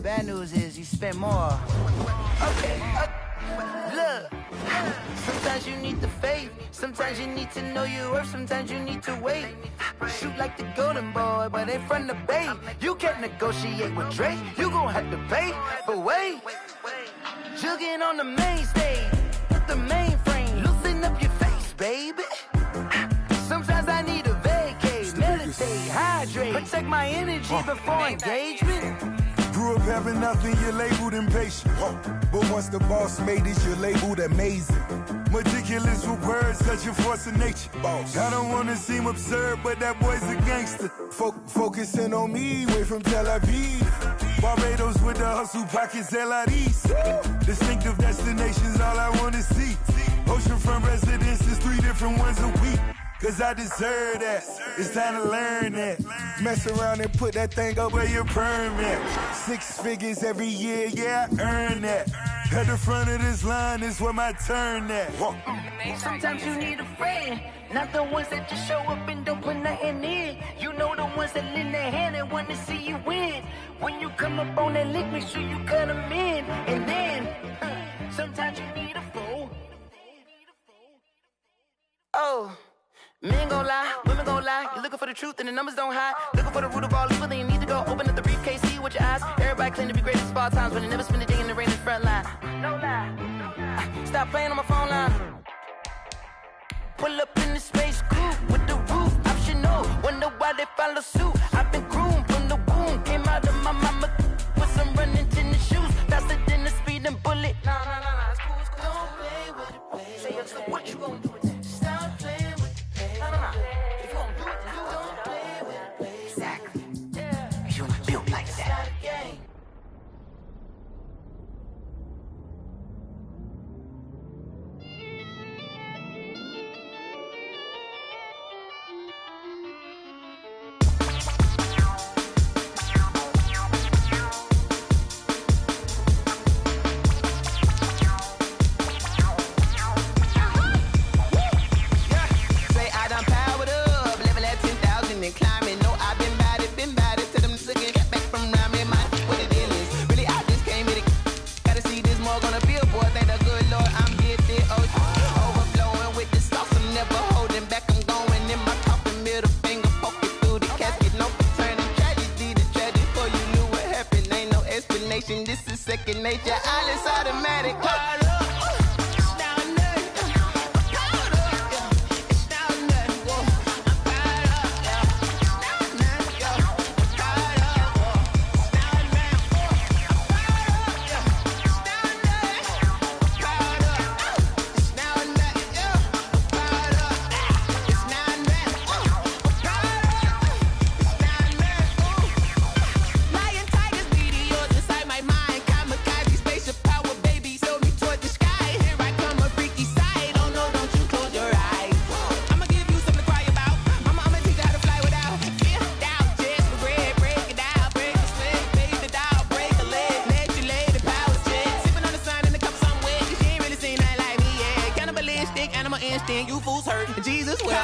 Bad news is you spent more. Okay, look. Sometimes you need the faith. Sometimes you need to know your worth. Sometimes you need to wait. Shoot like the golden boy, but ain't from the bay. You can't negotiate with Drake. You gon' have to pay. But wait, jugging on the main stage, the mainframe. Loosen up your face, baby. Sometimes I need a vacate, meditate, hydrate, protect my energy before engagement. Grew up having nothing, you're labeled impatient. But once the boss made it, you're labeled amazing. Meticulous with words, such a force of nature. Boss. I don't wanna seem absurd, but that boy's a gangster. Focusing on me, way from Tel Aviv. Barbados with the hustle pockets, LIDs. Distinctive destinations, all I wanna see. Oceanfront residences, 3 different ones a week. Cause I deserve that, it's time to learn that. Mess around and put that thing up where your permit. 6 figures every year, yeah, I earn that. At the front of this line is where my turn at. Sometimes you need a friend, not the ones that just show up and don't put nothing in. You know the ones that lend their hand and want to see you win. When you come up on that lick, make sure you cut them in. And then, sometimes you need a fool. Oh. Men gon' lie, women gon' lie. You're looking for the truth and the numbers don't hide. Looking for the root of all evil, then you need to go open up the briefcase, see with your eyes. Everybody claim to be great at all times, but they never spend a day in the rain in the front line. No lie, stop playing on my phone line. Pull up in the space coupe with the roof optional. Wonder why they follow suit. I've been groomed from the womb. Came out of my mama with some running tennis shoes. Faster than the speeding bullet. Nah, it's cool, it's cool. Don't play with it, baby. Say, so what you gon' do with that? Stop playing with it. If you gon' do it, you don't play with it, baby. Exactly. Yeah. You built like that. This is second nature, all is automatic. You fools hurt. Jesus will.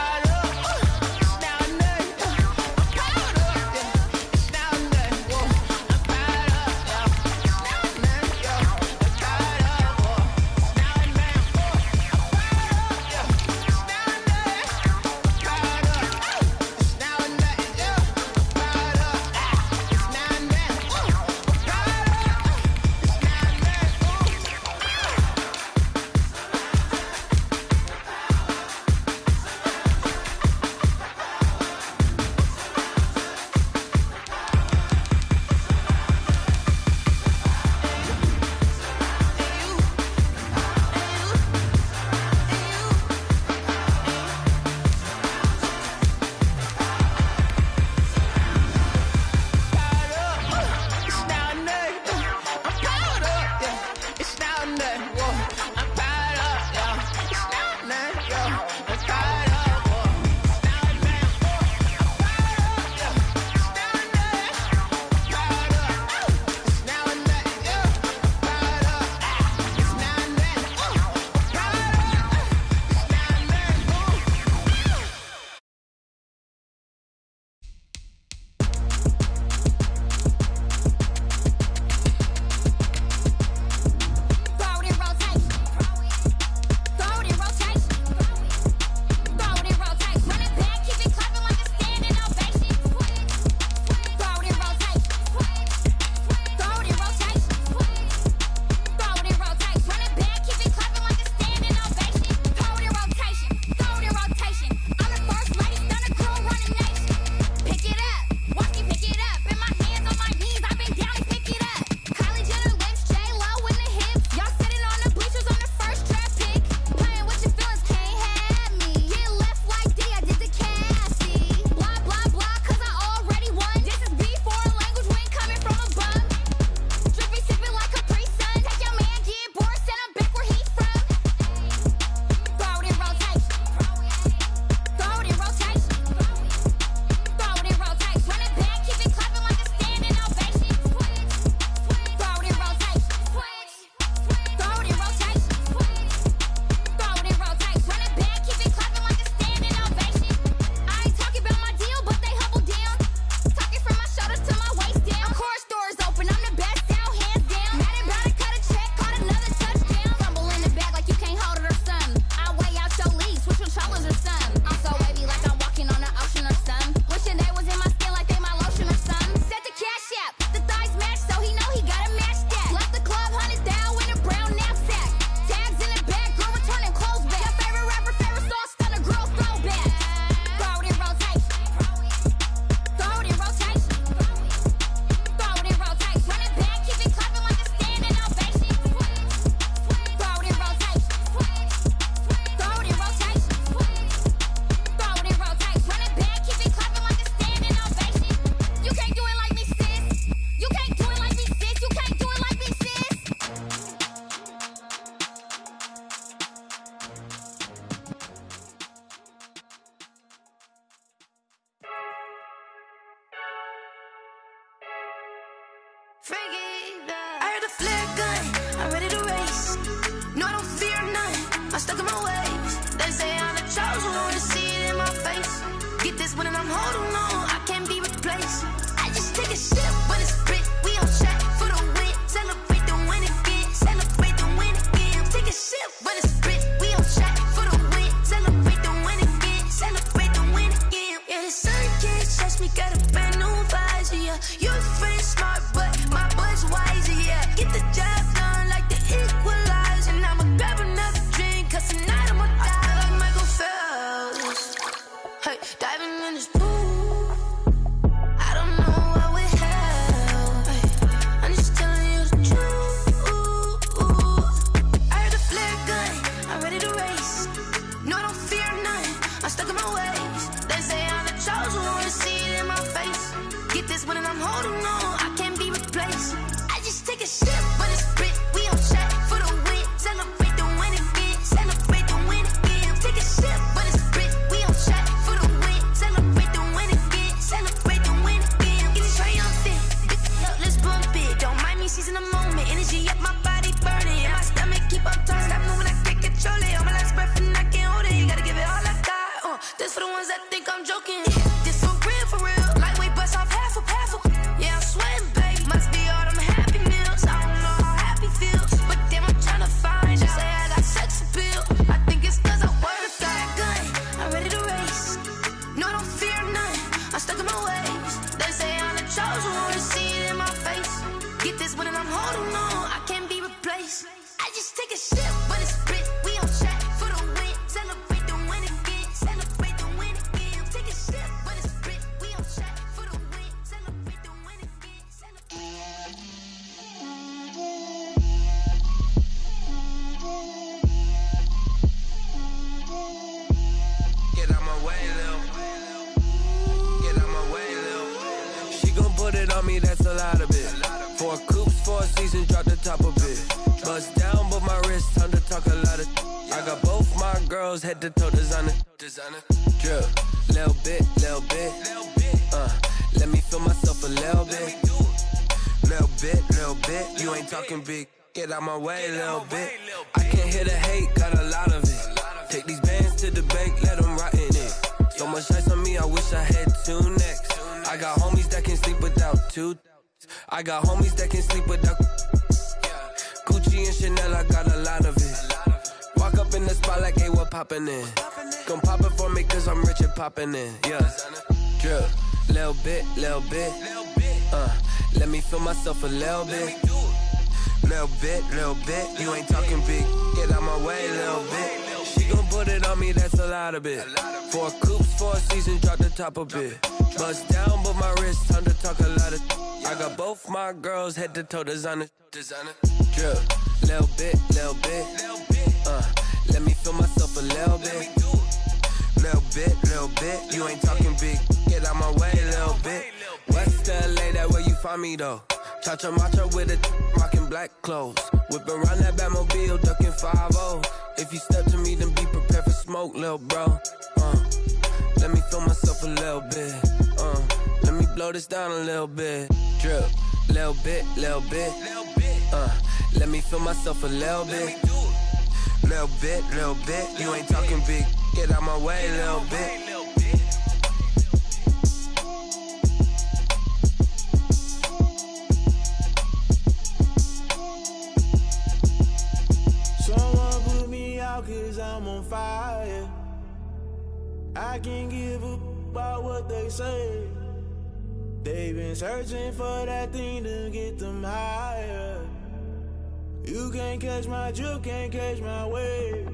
I heard the flare gun, I'm ready to race. No, I don't fear none, I'm stuck in my ways. They say I'm the chosen one, to see it in my face. Get this one and I'm holding on, I can't be replaced. I just take a sip when it's spit, we on track for the win. Celebrate the win again, celebrate the win again. Take a sip when it's spit, we on track for the win. Celebrate the win again, celebrate the win again. Yeah, the sun can't touch me, got a brand new visor, yeah. You're friend smart, but my boy's wiser, yeah. Get the job done like the equalizer. And I'ma grab another drink, cause tonight I'ma die like Michael Phelps. Hey, diving in this pool, I don't know what would help. Hey, I'm just telling you the truth. I heard the flare gun, I'm ready to race. No, I don't fear none, I'm stuck in my ways. They say I'm the chosen one, to see it in my face. Get this one and I'm holding on, I can't be replaced. I just take a sip when it's spit, we on track for the win. Celebrate the win again, celebrate the win again. Take a sip when it's spit, we on track for the win. Celebrate the win again, celebrate the win again. Get it triumphant, let's bump it. Don't mind me seizing the moment, energy up my body burning. And my stomach keep on turning, stop moving, I can't control it. On my last breath and I can't hold it, you gotta give it all I got. This for the ones that think I'm joking. This for real. Lightweight bust off half a. Yeah, I'm sweating, baby. Must be all them happy meals. I don't know how happy feels, but damn, I'm trying to find out. Say I got sex appeal. I think it's cause I wear the fire gun. I'm ready to race. No, I don't fear none, I'm stuck in my ways. They say I'm the chosen one, to see it in my face. Get this one and I'm holding on, I can't be replaced. I just take a sip when it's spit, we on track for the win. Celebrate the win again, celebrate the win again. Take a sip when it's spit, we on track for the win. Celebrate the win again, Get out my way, Lil. Get out my way, Lil. She gon' put it on me, that's a lot of it. 4 coops, 4 seasons, drop the top of it. Bust down, but my wrist, time to talk a lot of. I got both my girls, head to toe designer. Drip, little bit. Let me feel myself a little bit. Little bit. You ain't talking big. Get out my way, little bit. I can't hear the hate, got a lot of it. Take these bands to the bank, let them rot in it. So much ice on me, I wish I had 2 necks. I got homies that can sleep without 2. I got homies that can sleep without Gucci and Chanel, I got a lot of it. Walk up in the spot like, hey, what poppin' in? Gon' pop it for me cause I'm rich and poppin' in. Yeah, drip, little bit. Let me feel myself a little bit. Little bit. You ain't talking big. Get out my way, little bit. She gon' put it on me, that's a lot of it. 4 coops, 4 seasons, drop the top a bit. Bust down, but my wrist, time to talk a lot of. I got both my girls, head to toe designer. Drip, little bit. Let me feel myself a little bit. Little bit. You ain't talking big. Get out my way, little bit. West LA, that where you find me though. Cha-cha macha with a rockin' black clothes. Whip around that Batmobile, ducking 5-0. If you step to me, then be prepared for smoke, lil' bro. Let me feel myself a little bit. Let me blow this down a little bit. Drip, little bit. Let me feel myself a little bit. Little bit. You ain't talking big. Get out my way, little bit. Someone put me out cause I'm on fire. I can't give a about what they say. They've been searching for that thing to get them higher. You can't catch my drift, can't catch my wave.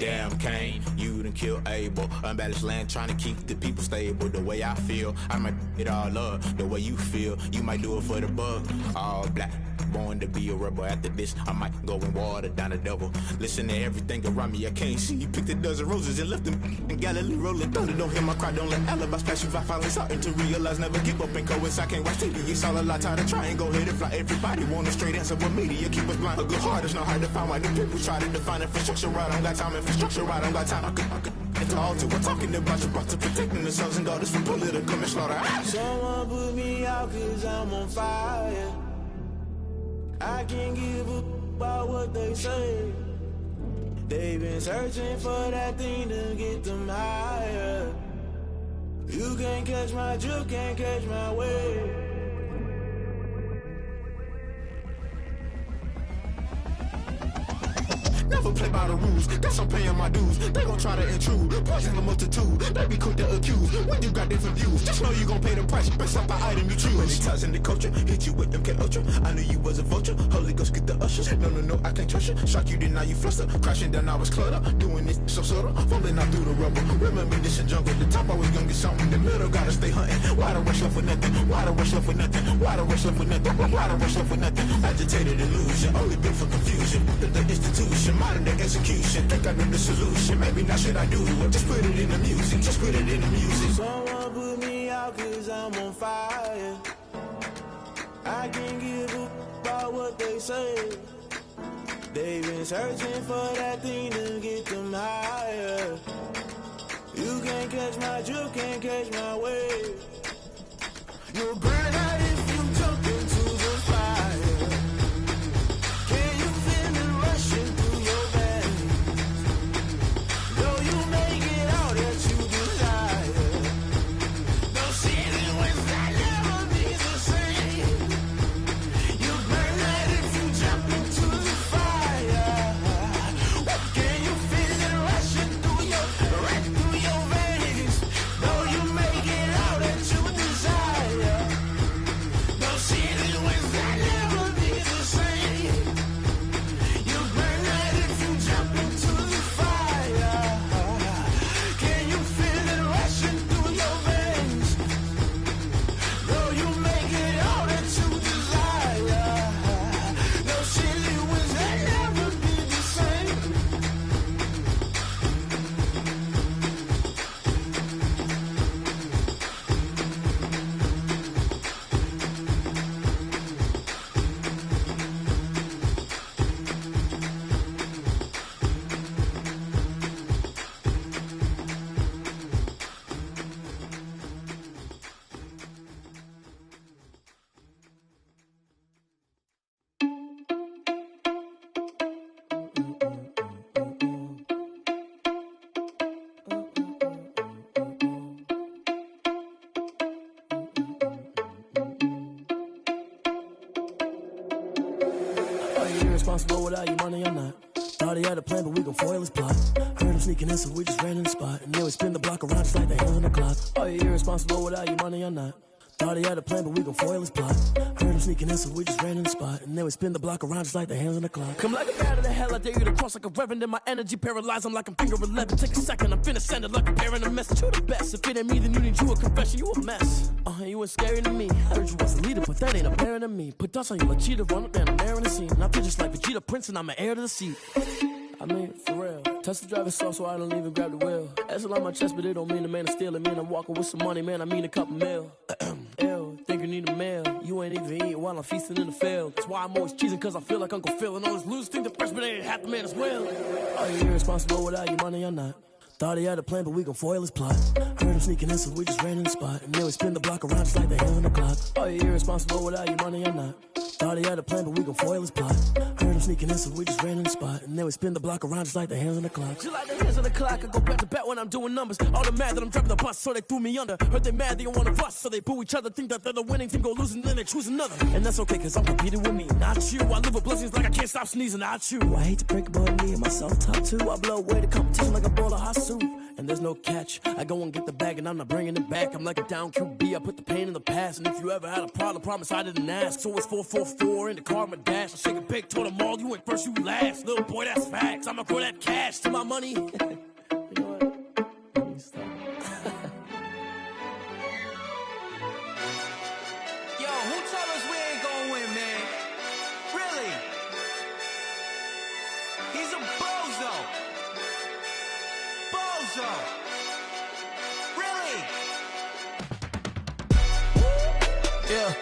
Damn Kane, you done killed Abel. Unbalanced land, trying to keep the people stable. The way I feel, I might it all up. The way you feel, you might do it for the buck. All black, born to be a rebel. After this, I might go and water down the devil. Listen to everything around me, I can't see. He picked a dozen roses and left them in Galilee rolling thunder. Don't hear my cry, don't let alibis pass you. I finally starting to realize, never give up and coincide. Can't watch TV, it's all a lot. Tired of trying, go ahead and fly. Everybody want a straight answer, but media keep us blind. A good heart is not hard to find. Why the people try to define infrastructure right? I don't got time, infrastructure right, I don't got time. I could into altar. We're talking about you, brought to protecting the sons and daughters from political manslaughter. Someone put me out cause I'm on fire. I can't give up about what they say. They've been searching for that thing to get them higher. You can't catch my drift, can't catch my wave. Never play by the rules, guess I'm paying my dues. They gon' try to intrude, poison the multitude. They be quick to accuse when you got different views. Just know you gon' pay the price based off the item you choose. Many ties in the culture, hit you with MK Ultra. I knew you was a vulture, Holy Ghost get the ushers. No, I can't trust you. Shock you, then now you fluster. Crashing down, I was cluttered. Doing this so subtle, falling out through the rubble. Remember this in jungle, the top I was gonna get something. The middle gotta stay hunting. Why the rush left for nothing? Why the rush left for nothing? Why the rush left for nothing? Why the rush left for nothing? Agitated illusion, only built for confusion. The institution, modern day execution. Think I know the solution. Maybe not should I do it? Just put it in the music. Just put it in the music. Someone put me out cause I'm on fire. I can't give up about what they say. They've been searching for that thing to get them higher. You can't catch my drift, can't catch my wave. You'll burn out if you jump into the fire. Can you feel it rushing through your veins? Though you may get out that you desire. No season when that never be the same. You burn out if you jump into the fire. Can you feel it rushing through your veins? Though you may get out that you desire. No season when that never be the same. You burn out if you jump into the fire. Can you feel it rushing through your veins? Though you make it all that you desire. No silly winds that never be the same. Are you irresponsible without your money or not? Thought he had a plan, but we gon' foil his plot. Heard him sneaking in, so we just ran in the spot. And then we spin the block around just like the hands on the clock. Are you irresponsible without your money or not? Thought he had a plan, but we gon' foil his plot. Heard him sneaking in, so we just ran in the spot. And then we spin the block around just like the hands on the clock. Come like a bat of the hell, I dare you to cross like a reverend. In my energy paralyzed, I'm like I'm finger 11. Take a second, I'm finna send it like a bearing a message. You the best, if it ain't me, then you need you a confession. You a mess, you ain't scary to me. Heard you was a leader, but that ain't apparent to me. Put dust on you like cheetah, run up there and I'm airing the scene. And I feel just like Vegeta Prince and I'm an heir to the seat. I mean, for real. Touch the driver's soft so I don't even grab the wheel. That's on my chest, but it don't mean the man is stealing. Man, I'm walking with some money, man, I mean a couple mil. Ew, think you need a meal. You ain't even eating while I'm feasting in the field. That's why I'm always cheesing, cause I feel like Uncle Phil. And all this losers think the freshman ain't half the man as well. Are you irresponsible without your money or not? Thought he had a plan, but we gon' foil his plot. Heard him sneaking in, so we just ran in the spot. And then we spin the block around just like the hands on the clock. Are you irresponsible without your money or not? Thought he had a plan, but we gon' foil his plot. Heard him sneaking in, so we just ran in the spot. And then we spin the block around just like the hands on the clock. Just like the hands on the clock, I go back to back when I'm doing numbers. All the mad that I'm driving the bus, so they threw me under. Heard they mad, they don't wanna bust, so they boo each other. Think that they're the winning team, go losing, then they choose another. And that's okay, cause I'm competing with me, not you. I live with blessings like I can't stop sneezing, not you. I hate to break it, but me and myself top two. I blow away the competition like a bowl of hot soup. And there's no catch, I go and get the bag and I'm not bringing it back. I'm like a down QB, I put the pain in the past. And if you ever had a problem, promise I didn't ask. So it's 444 in the car, my dash. I shake a big, told them all, you ain't first, you last. Little boy, that's facts, I'ma grow that cash to my money. You know what? Let me stop. Yo, who told us we ain't gonna win, man? Lonzo. Really? Yeah,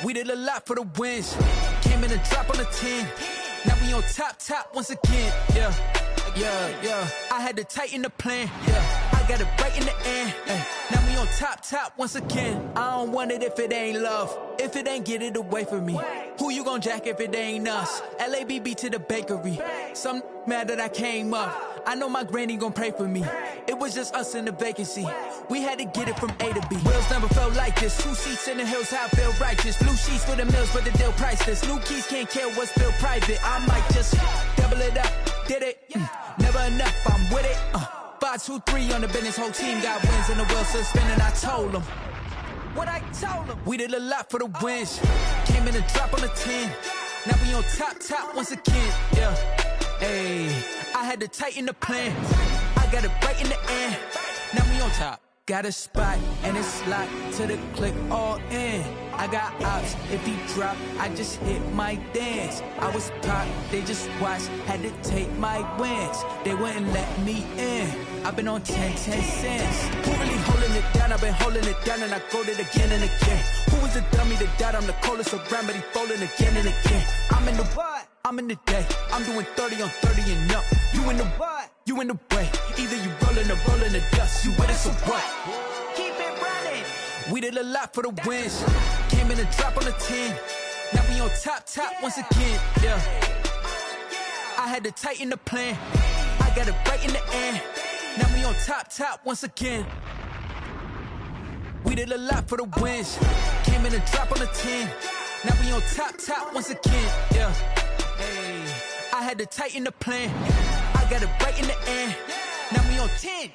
we did a lot for the wins. Came in a drop on the 10. Now we on top once again. Yeah. I had to tighten the plan. Yeah, I got it right in the end. Now we on top once again. I don't want it if it ain't love. If it ain't, get it away from me. Who you gon' jack if it ain't us? LABB to the bakery. Some mad that I came up. I know my granny gon' pray for me. It was just us in the vacancy. We had to get it from A to B. Wheels never felt like this. 2 seats in the hills, how I feel righteous. Blue sheets for the mills, but the deal priceless. New keys can't care what's still private. I might just double it up. Did it? Never enough, I'm with it. 5, 2, 3 on the business. Whole team got wins and the wheels still spinning. I told them what I told them. We did a lot for the wins. Came in a drop on the 10. Now we on top once again. Yeah. Hey, I had to tighten the plan. I got it right in the end. Now we on top. Got a spot and it's locked to the click all in. I got ops, if he drop, I just hit my dance. I was pop, they just watched, had to take my wins. They wouldn't let me in. I've been on 10 cents. Who really holding it down? I've been holding it down and I go it again and again. Who was the dummy that died? I'm the coldest around, but he folding again and again. I'm in the what? I'm in the day. I'm doing 30 on 30 and up. You in the what? You in the way. Either you rolling or rolling the dust. You with us or what? Keep it running. We did a lot for the wins. Came in a drop on the 10. Now we on top once again. Yeah. I had to tighten the plan. I got it right in the end. Now we on top once again. We did a lot for the wins. Came in a drop on the 10. Now we on top once again. Yeah. Hey, I had to tighten the plan. I got it right in the end. Now we on 10.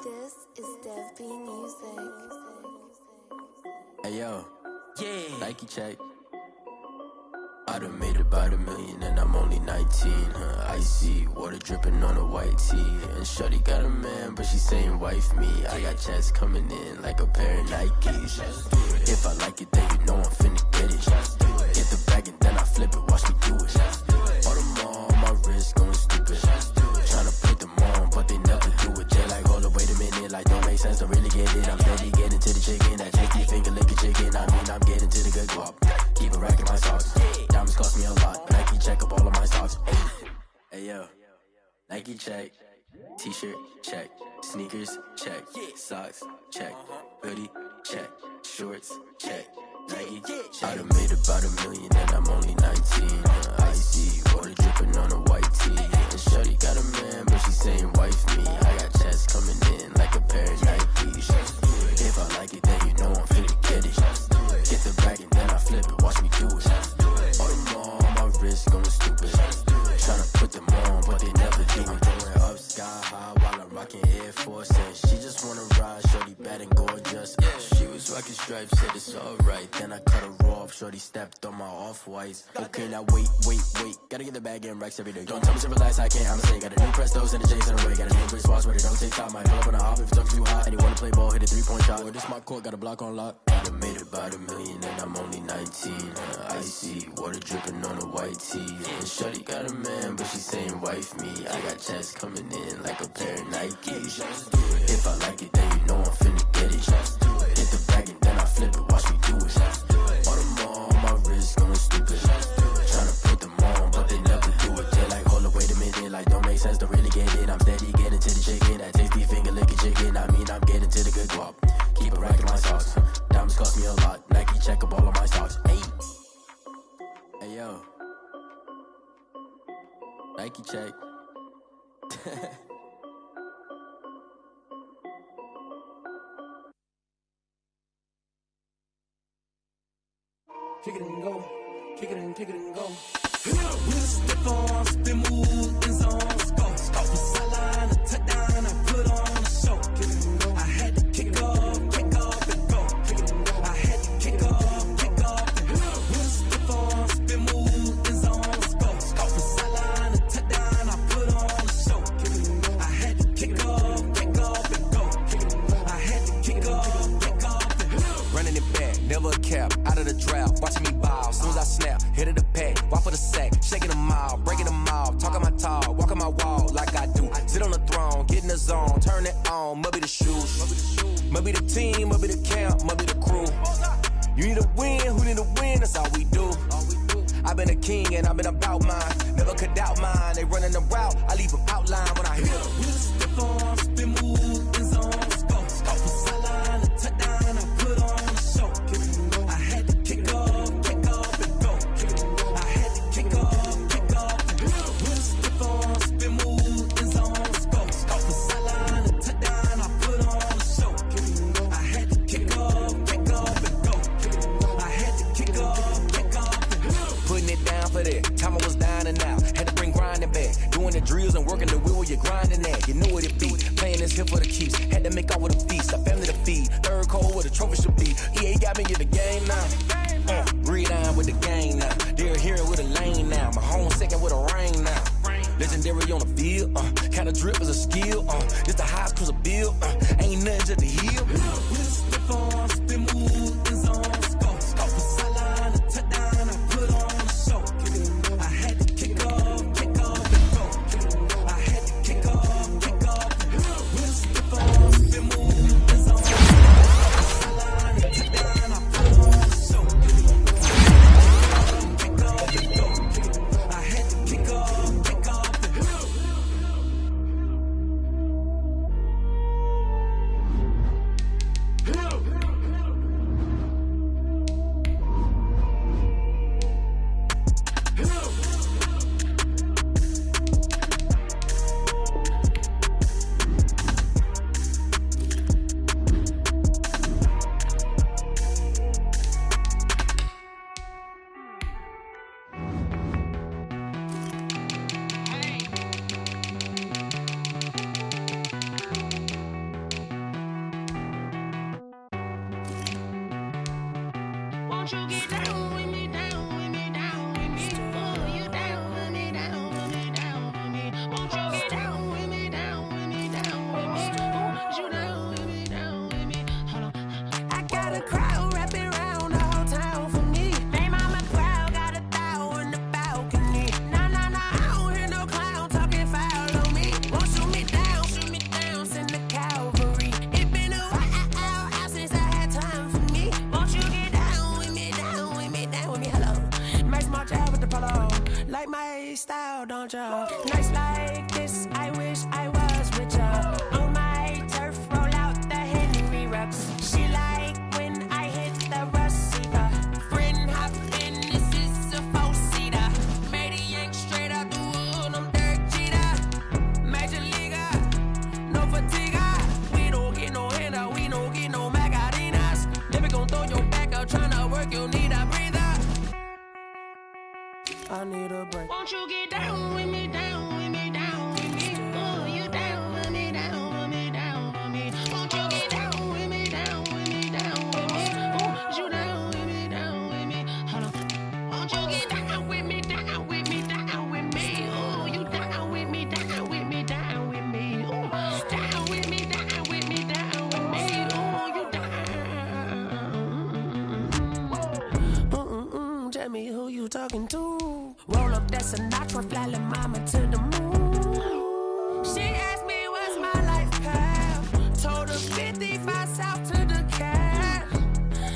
This is Dev B Music. Hey yo, Yeah. Nike check. I done made about $1 million and I'm only 19. Icy water dripping on a white tee. And shorty got a man, but she saying wife me. I got checks coming in like a pair of Nikes. If I like it, then you know I'm finna get it. Get the bag and then I flip it, watch me do it. All them on my wrist going stupid. Tryna put them on, but they never do it. They like, hold up, wait a minute, like don't make sense to really get it. I'm steady getting to the chicken, that tasty finger licking chicken. I mean, I'm getting to the good guap. Keep a rack in my socks. Diamonds cost me a lot. Nike check up all of my socks. Hey yo, Nike check. T-shirt check. Sneakers check. Socks check. Hoodie check. Shorts check. Nike I done made about $1 million and I'm only 19. Icy water dripping on a white tee. And shorty got a man, but she saying wife me. I got checks coming in like a pair of Nikes. If I like it, then you know I'm finna get it. Get the bag and then I flip it, watch me do it. All them on my wrist going stupid. Tryna put them on, but they never do it. Going up sky high while I'm rocking Air Force. And she just wanna ride, shorty bad and gorgeous. She was rocking stripes, said it's alright. Then I cut her off, shorty stepped on my off-whites. Okay, now wait. Gotta get the bag and racks every day. Don't tell me to relax, I can't, I'ma say. Got a new Prestos and a J's in the way. Got a new Chris Foss, but it don't take time. Might pull up on a hop if it's too hot. And you wanna play ball, hit a 3-point shot. Or this my court, got a block on lock. I done made about $1 million and I'm only 19. Icy water dripping on a white tee. And shorty got a man, but she saying wife me. I got checks coming in like a pair of Nikes. If I like it, then you know I'm finna get it. Hit the bag and then I flip it, watch me do it. All them on my wrist going stupid. Tryna put them on, but they never do it. They like, hold up, wait a minute, like don't make sense to really get it. I'm steady getting to the chicken, that tasty finger licking chicken. I mean, I'm getting to the good guap. Keep a rack in my socks. Diamonds cost me a lot. Nike check up all of my socks. Hey yo, Nike check. Kick it and go. Kick it and go. We'll step on, spin, move, and zones. Go. out of the drought, watching me ball. Soon as I snap, hit of the pack, walk for the sack, shaking them all, breaking them all, talking my talk, walking my wall like I do. Sit on the throne, get in the zone, turn it on, must be the shoes, must be the team, must be the camp, must be the crew. You need a win, who need a win, that's all we do. I've been a king and I've been about mine, never could doubt mine. They running the route, I leave them outline when I hit them. Step on, spin move, in zone, scope for sideline, a touchdown, I put on a show. I had to kick off and go. I had to kick off and go. Step on, spin move, in zone, scope for sideline, a touchdown, I put on a show. I had to kick off and go. I had to kick off and go. Putting it down for that, time I was down and out. Had to bring grinding back, doing the drills and working the wheel where you're grinding at. You know what it be, playing this here for the keeps. Had to make out with a feast, a family to feed. Third cold where the trophy should be. EA got me in the game now. Read on with the game now. They're hearing with a lane now. My home second with a rain now. Legendary on the field, kind of drip is a skill. It's the highest cruiser bill, ain't nothing just to heal. Step on, spin move, in zone, scope for sideline, a touchdown, I put on a show. I had to kick off and go. I had to kick off and go. Step on, spin move, in zone, scope for sideline, a touchdown, I put on a show. Kick off and go. I had to kick off and go. Won't you get down with me, down with me, down with me? Oh, you down with me, down with me, down with me. Won't you get down with me, down with me, down with me? Oh, you down with me, down with me? Hold on. I got a crowd wrapping around the whole town for me. They mama crowd got 1,000 in the balcony. Nah, I don't hear no clown talking foul on me. Won't shoot me down, send the cavalry. It been a while since I had time for me. Won't you get down with me, down with me, down with me? Hello. Max March out with the polo. Like my style, don't ya? Nights like this, I wish I was richer. On my turf, roll out the Henry Rux. She like when I hit the receiver. Friend hop in, this is a 4-seater. Made a yank straight out the wood, I'm Derek Jeter. Major leaguer, no fatigue. We don't get no handout, we don't get no Macarinas. Never gon' throw your back out, tryna work, you need a breather. I need a break. Won't you get down with me, down with me, down with me? Oh, you down with me, down with me, down with me. Won't you get down with me, down with me, down with me? Oh, you down with me, down with me? Hold on. Won't you get down with me, down with me, down with me? Oh, you down with me, down with me, down with me? Oh, down with me, down with me, down with me? Oh, you down. Tell me who you talking to. Roll up that Sinatra, fly la mama to the moon. She asked me what's my life path. Told her 55 south to the cat.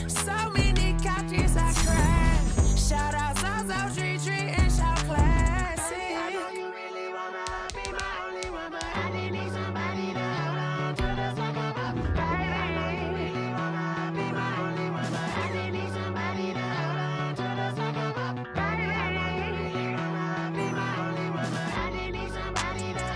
So many couches I crashed. Shout out Zazo, Tree, and shout classic. I know you really wanna be my only one, but I didn't need somebody to hold on to the second up. Baby, I know you really wanna be my only one, but I didn't need somebody to hold on to the second up. Baby, I know you really wanna be my only one, but I didn't need somebody to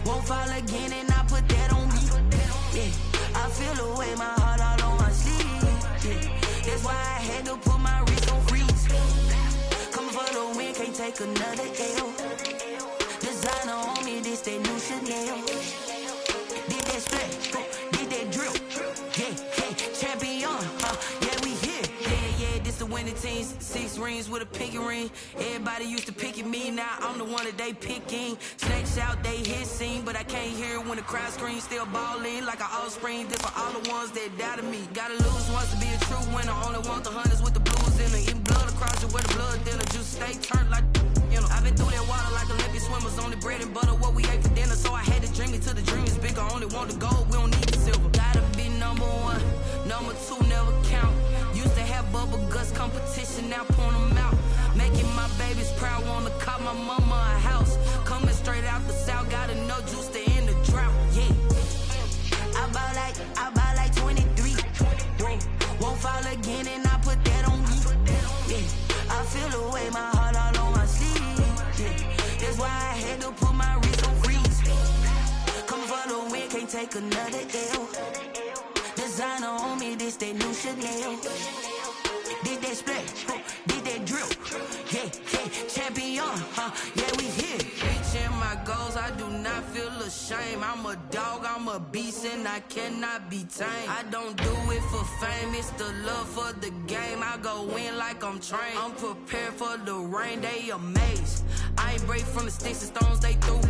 Won't fall again and I put that on me. Yeah, I feel the way, my heart all on my sleeve. Yeah, that's why I had to put my wrist on freeze. Coming for the win, can't take another L. Designer on me, this that new Chanel. Did that splash, did that drill. Yeah, champion, yeah, we here. Yeah, this the winning teams. 6 rings with a pinky ring. Everybody used to pick at me, now I'm the one that they picking. Snakes out, they hit scene, but I can't hear it when the crowd screams. Still ballin' like an offspring. This for all the ones that doubted me. Gotta lose once to be a true winner. Only want the hunters with the blues in it. Even blood across it with the blood dealer. Juice stay turned like, you know. I've been through that water like Olympic swimmers. Only bread and butter, what we ate for dinner. So I had to dream it till the dream is bigger. Only want the gold, we don't need the silver. Gotta be number 1, number 2 never count. Used to have bubble guts competition, now point them out. Making my babies proud, wanna call my mama a house. Coming straight out the south, gotta know juice to end the drought. Yeah, I bought like 23. Won't fall again and I put that on me. Yeah, I feel the way, my heart all on my sleeve. Yeah, that's why I had to put my wrist on freeze. Coming for the win, can't take another L. Designer on me, this that new Chanel. Did that splash, did that drill. Yeah, champion, yeah, we here. Reaching my goals, I do not feel ashamed. I'm a dog, I'm a beast, and I cannot be tamed. I don't do it for fame, it's the love for the game. I go in like I'm trained. I'm prepared for the rain, they amazed. I ain't break from the sticks and stones they threw.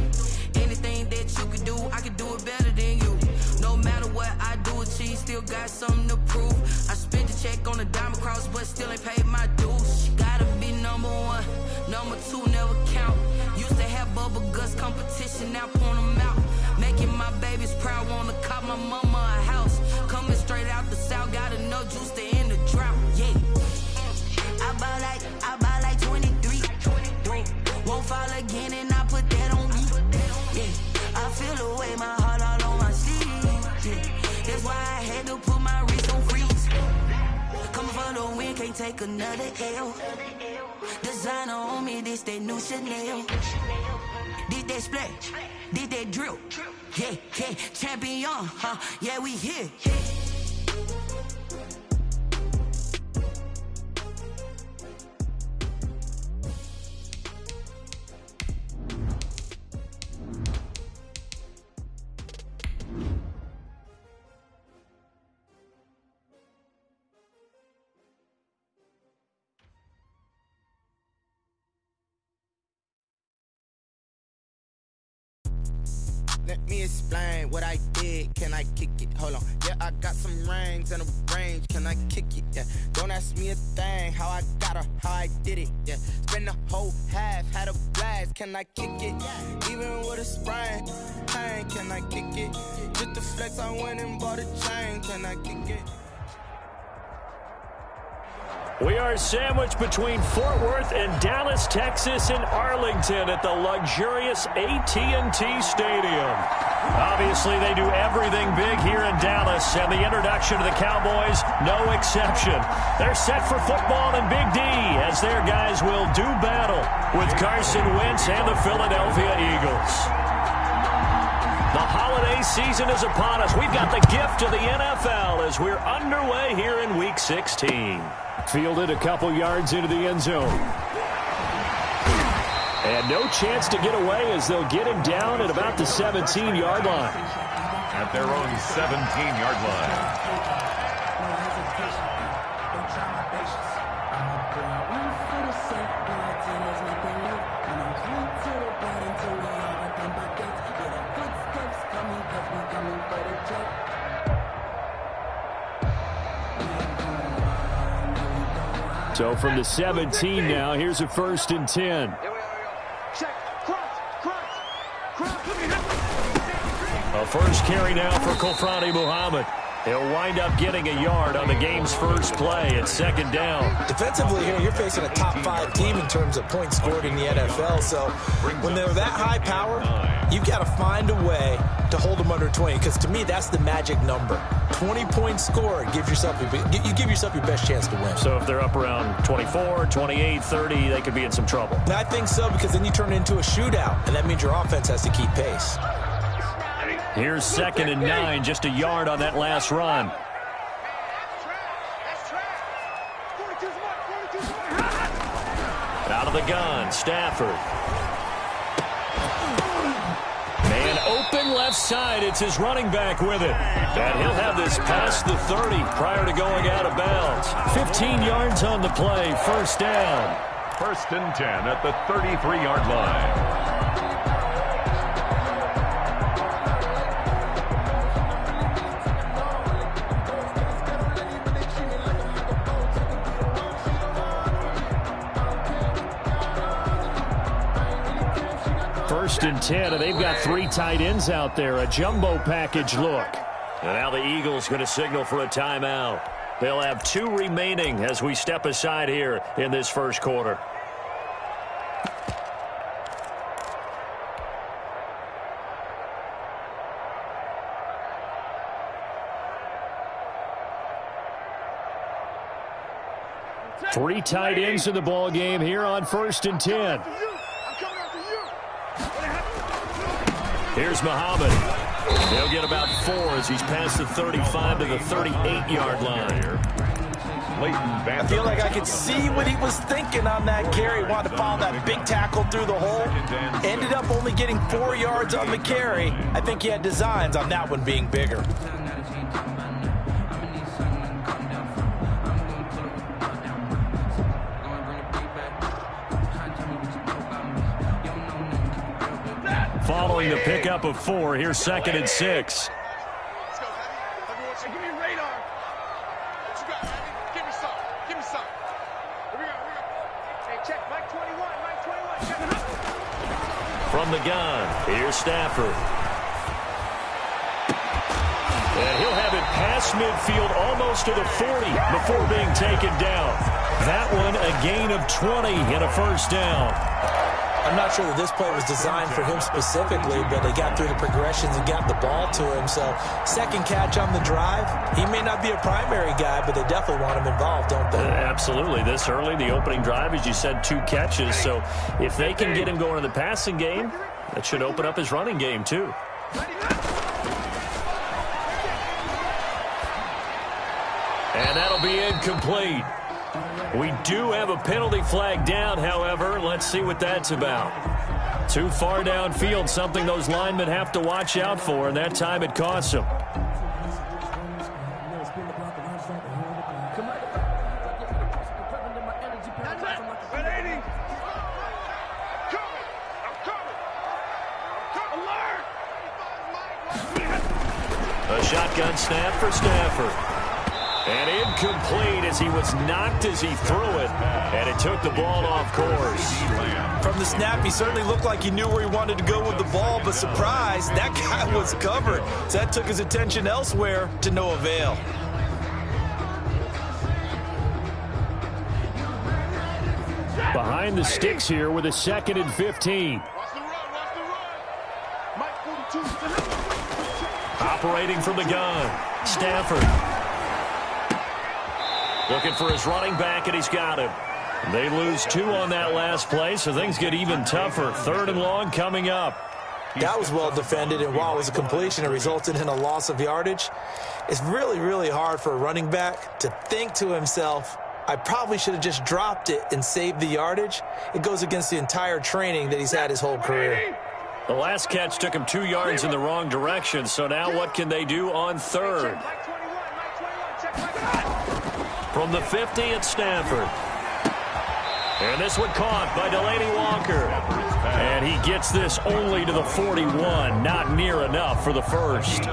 Anything that you could do, I could do it better than you. No matter what I do, achieve, still got something to prove. I spent the check on the diamond cross, but still ain't paid my dues. Gotta be number 1, number 2 never count. Used to have bubble guts competition, now point them out. Making my babies proud, wanna call my mama a house. Coming straight out the south, gotta know juice to end the drought. Yeah, I bought like 23. Won't fall again and I put that on me. Yeah, I feel the way, my heart all on my sleeve. Yeah, that's why I had to put my wrist on freeze. Coming for the win, can't take another L. Designer on me, this that new Chanel. Did that splash, did that drill. Yeah, champion, yeah, we here. Let me explain what I did. Can I kick it? Hold on. Yeah, I got some rings and a range. Can I kick it? Yeah. Don't ask me a thing. How I got her, how I did it. Yeah. Spend the whole half, had a blast. Can I kick it? Even with a sprain, pain. Can I kick it? Just the flex, I went and bought a chain. Can I kick it? We are sandwiched between Fort Worth and Dallas, Texas, and Arlington at the luxurious AT&T Stadium. Obviously, they do everything big here in Dallas, and the introduction to the Cowboys, no exception. They're set for football in Big D as their guys will do battle with Carson Wentz and the Philadelphia Eagles. The holiday season is upon us. We've got the gift of the NFL as we're underway here in Week 16. Fielded a couple yards into the end zone. And no chance to get away as they'll get him down at about the 17-yard line. At their own 17-yard line. So from the 17 now, here's a 1st and 10. A first carry now for Kofrani Muhammad. He'll wind up getting a yard on the game's first play at 2nd down. Defensively here, you're facing a top 5 team in terms of points scored in the NFL. So when they're that high power, you've got to find a way to hold them under 20. Because to me, that's the magic number. 20 points scored, you give yourself your best chance to win. So if they're up around 24, 28, 30, they could be in some trouble. And I think so, because then you turn it into a shootout, and that means your offense has to keep pace. Here's 2nd and 9, just a yard on that last run. Out of the gun, Stafford. Man open left side. It's his running back with it. And he'll have this past the 30 prior to going out of bounds. 15 yards on the play, first down. 1st and 10 at the 33-yard line. First and 10, and they've got 3 tight ends out there. A jumbo package look. And now the Eagles going to signal for a timeout. They'll have 2 remaining as we step aside here in this first quarter. Three tight ends in the ball game here on 1st and 10. Here's Muhammad. He'll get about 4 as he's past the 35 to the 38-yard line. I feel like I could see what he was thinking on that carry. Wanted to follow that big tackle through the hole. Ended up only getting 4 yards on the carry. I think he had designs on that one being bigger. Following the pickup of 4, here's 2nd and 6. Let's go, Give me radar. What you got, Give me some. Give me some. Here we go. Hey, check. Mike 21. Check it out. From the gun, here's Stafford. And he'll have it past midfield almost to the 40 before being taken down. That one a gain of 20 and a first down. I'm not sure that this play was designed for him specifically, but they got through the progressions and got the ball to him. So, second catch on the drive. He may not be a primary guy, but they definitely want him involved, don't they? Absolutely. This early, the opening drive, as you said, 2 catches. So, if they can get him going in the passing game, that should open up his running game, too. And that'll be incomplete. We do have a penalty flag down, however. Let's see what that's about. Too far downfield, something those linemen have to watch out for, and that time it costs them. A shotgun snap for Stafford. And incomplete as he was knocked as he threw it. And it took the ball off course. From the snap, he certainly looked like he knew where he wanted to go with the ball, but surprise, that guy was covered. So that took his attention elsewhere to no avail. Behind the sticks here with a 2nd and 15. Operating from the gun, Stafford. Looking for his running back, and he's got him. They lose 2 on that last play, so things get even tougher. 3rd and long coming up. That was well defended, and while it was a completion, it resulted in a loss of yardage. It's really, really hard for a running back to think to himself, I probably should have just dropped it and saved the yardage. It goes against the entire training that he's had his whole career. The last catch took him 2 yards in the wrong direction, so now what can they do on 3rd? From the 50 at Stafford. And this one caught by Delaney Walker. And he gets this only to the 41. Not near enough for the first.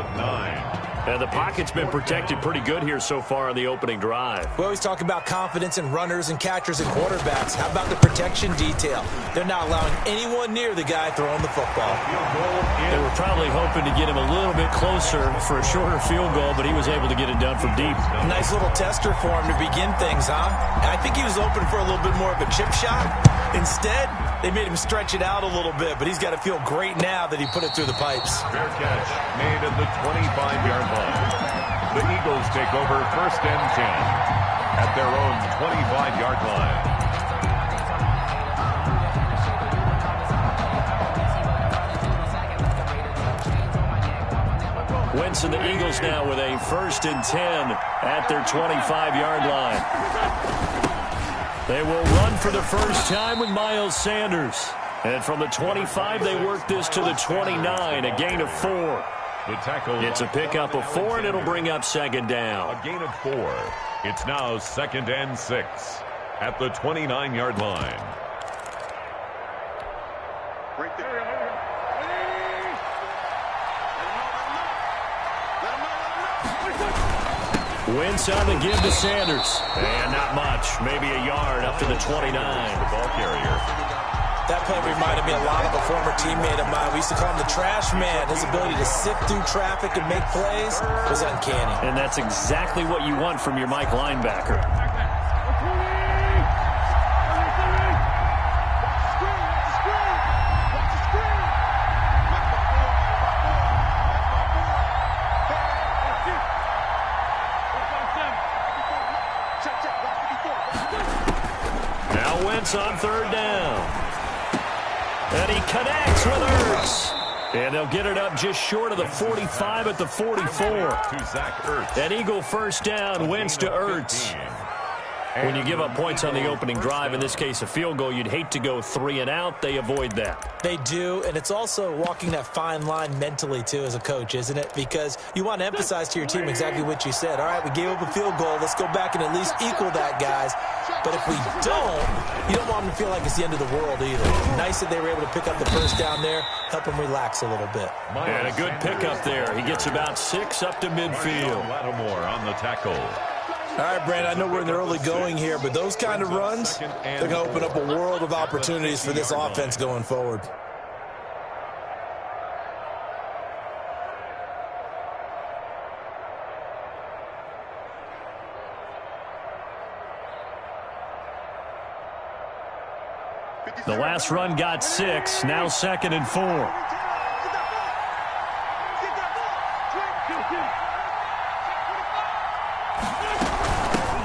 And the pocket's been protected pretty good here so far on the opening drive. We always talk about confidence in runners and catchers and quarterbacks. How about the protection detail? They're not allowing anyone near the guy throwing the football. They were probably hoping to get him a little bit closer for a shorter field goal, but he was able to get it done from deep. Nice little tester for him to begin things, huh? I think he was open for a little bit more of a chip shot. Instead, they made him stretch it out a little bit, but he's got to feel great now that he put it through the pipes. Fair catch made at the 25-yard line. The Eagles take over 1st and 10 at their own 25-yard line. Wentz and the Eagles now with a 1st and 10 at their 25-yard line. They will run for the first time with Miles Sanders. And from the 25, they work this to the 29, a gain of 4. The tackle. It's a pickup of 4, and it'll bring up 2nd down. A gain of 4. It's now 2nd and 6 at the 29-yard line. Right there. Wentz on the give to Sanders. And not much. Maybe a yard up to the 29. The ball carrier. That play reminded me a lot of a former teammate of mine. We used to call him the trash man. His ability to sift through traffic and make plays was uncanny. And that's exactly what you want from your Mike linebacker. Now Wentz on 3rd down. And he connects with Ertz. And they'll get it up just short of the 45 at the 44. To Zach Ertz. An Eagle 1st down, Wentz to Ertz. When you give up points on the opening drive, in this case a field goal, you'd hate to go 3 and out. They avoid that. They do, and it's also walking that fine line mentally, too, as a coach, isn't it? Because you want to emphasize to your team exactly what you said. All right, we gave up a field goal. Let's go back and at least equal that, guys. But if we don't, you don't want them to feel like it's the end of the world either. Nice that they were able to pick up the 1st down there, help them relax a little bit. And a good pickup there. He gets about 6 up to midfield. Lattimore on the tackle. All right, Brandon, I know we're in the early going here, but those kind of runs, they're going to open up a world of opportunities for this offense going forward. The last run got 6, now 2nd and 4.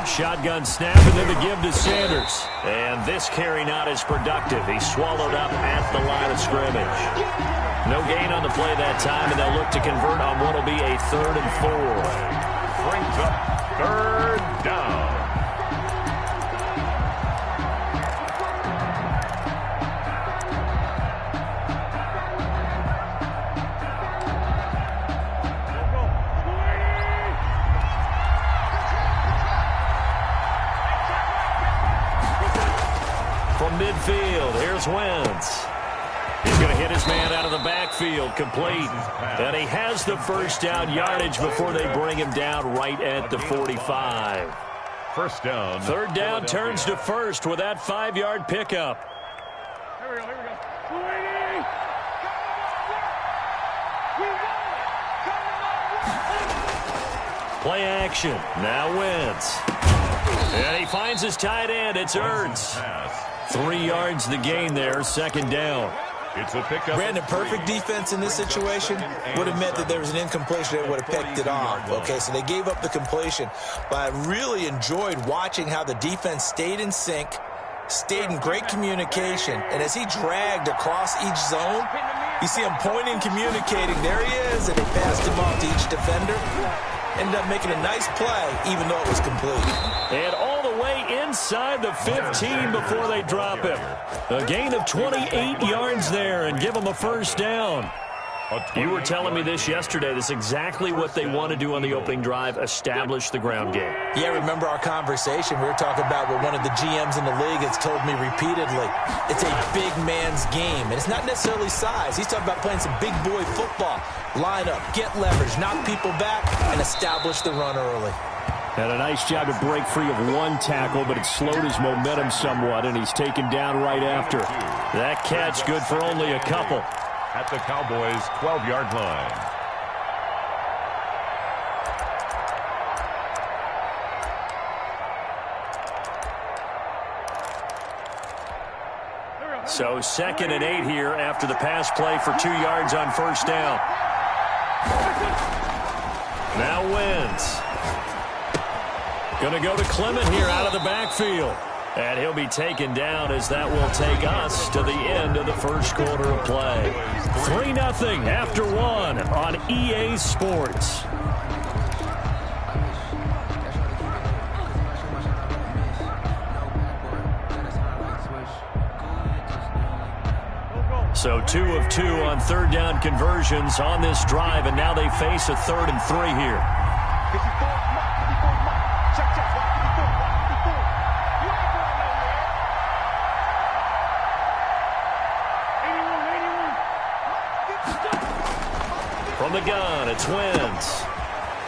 Shotgun snap and then the give to Sanders. And this carry not as productive. He's swallowed up at the line of scrimmage. No gain on the play that time, and they'll look to convert on what will be a 3rd and 4. Brings up 3rd down. Midfield, here's Wentz. He's going to hit his man out of the backfield, complete. And he has the 1st down yardage before they bring him down right at the 45. 1st down. 3rd down turns to 1st with that 5-yard pickup. Here we go. Play action. Now Wentz. And he finds his tight end. It's Ertz. 3 yards the gain there, 2nd down. It's a pickup. Brandon, perfect defense in this situation would have meant that there was an incompletion that would have picked it off. Okay, so they gave up the completion. But I really enjoyed watching how the defense stayed in sync, stayed in great communication. And as he dragged across each zone, you see him pointing, communicating. There he is, and they passed him off to each defender. Ended up making a nice play, even though it was complete. And all the way inside the 15 before they drop him. A gain of 28 yards there and give him a 1st down. You were telling me this yesterday. This is exactly what they want to do on the opening drive, establish the ground game. Yeah, remember our conversation. We were talking about what one of the GMs in the league has told me repeatedly. It's a big man's game, and it's not necessarily size. He's talking about playing some big boy football. Line up, get leverage, knock people back, and establish the run early. Had a nice job to break free of 1 tackle, but it slowed his momentum somewhat, and he's taken down right after. That catch good for only a couple. At the Cowboys' 12-yard line. So 2nd and 8 here after the pass play for 2 yards on 1st down. Now Wentz. Going to go to Clement here out of the backfield. And he'll be taken down as that will take us to the end of the first quarter of play. 3-0 after one on EA Sports. So 2 of 2 on third down conversions on this drive, and now they face a 3rd and 3 here. From the gun, it's Wentz.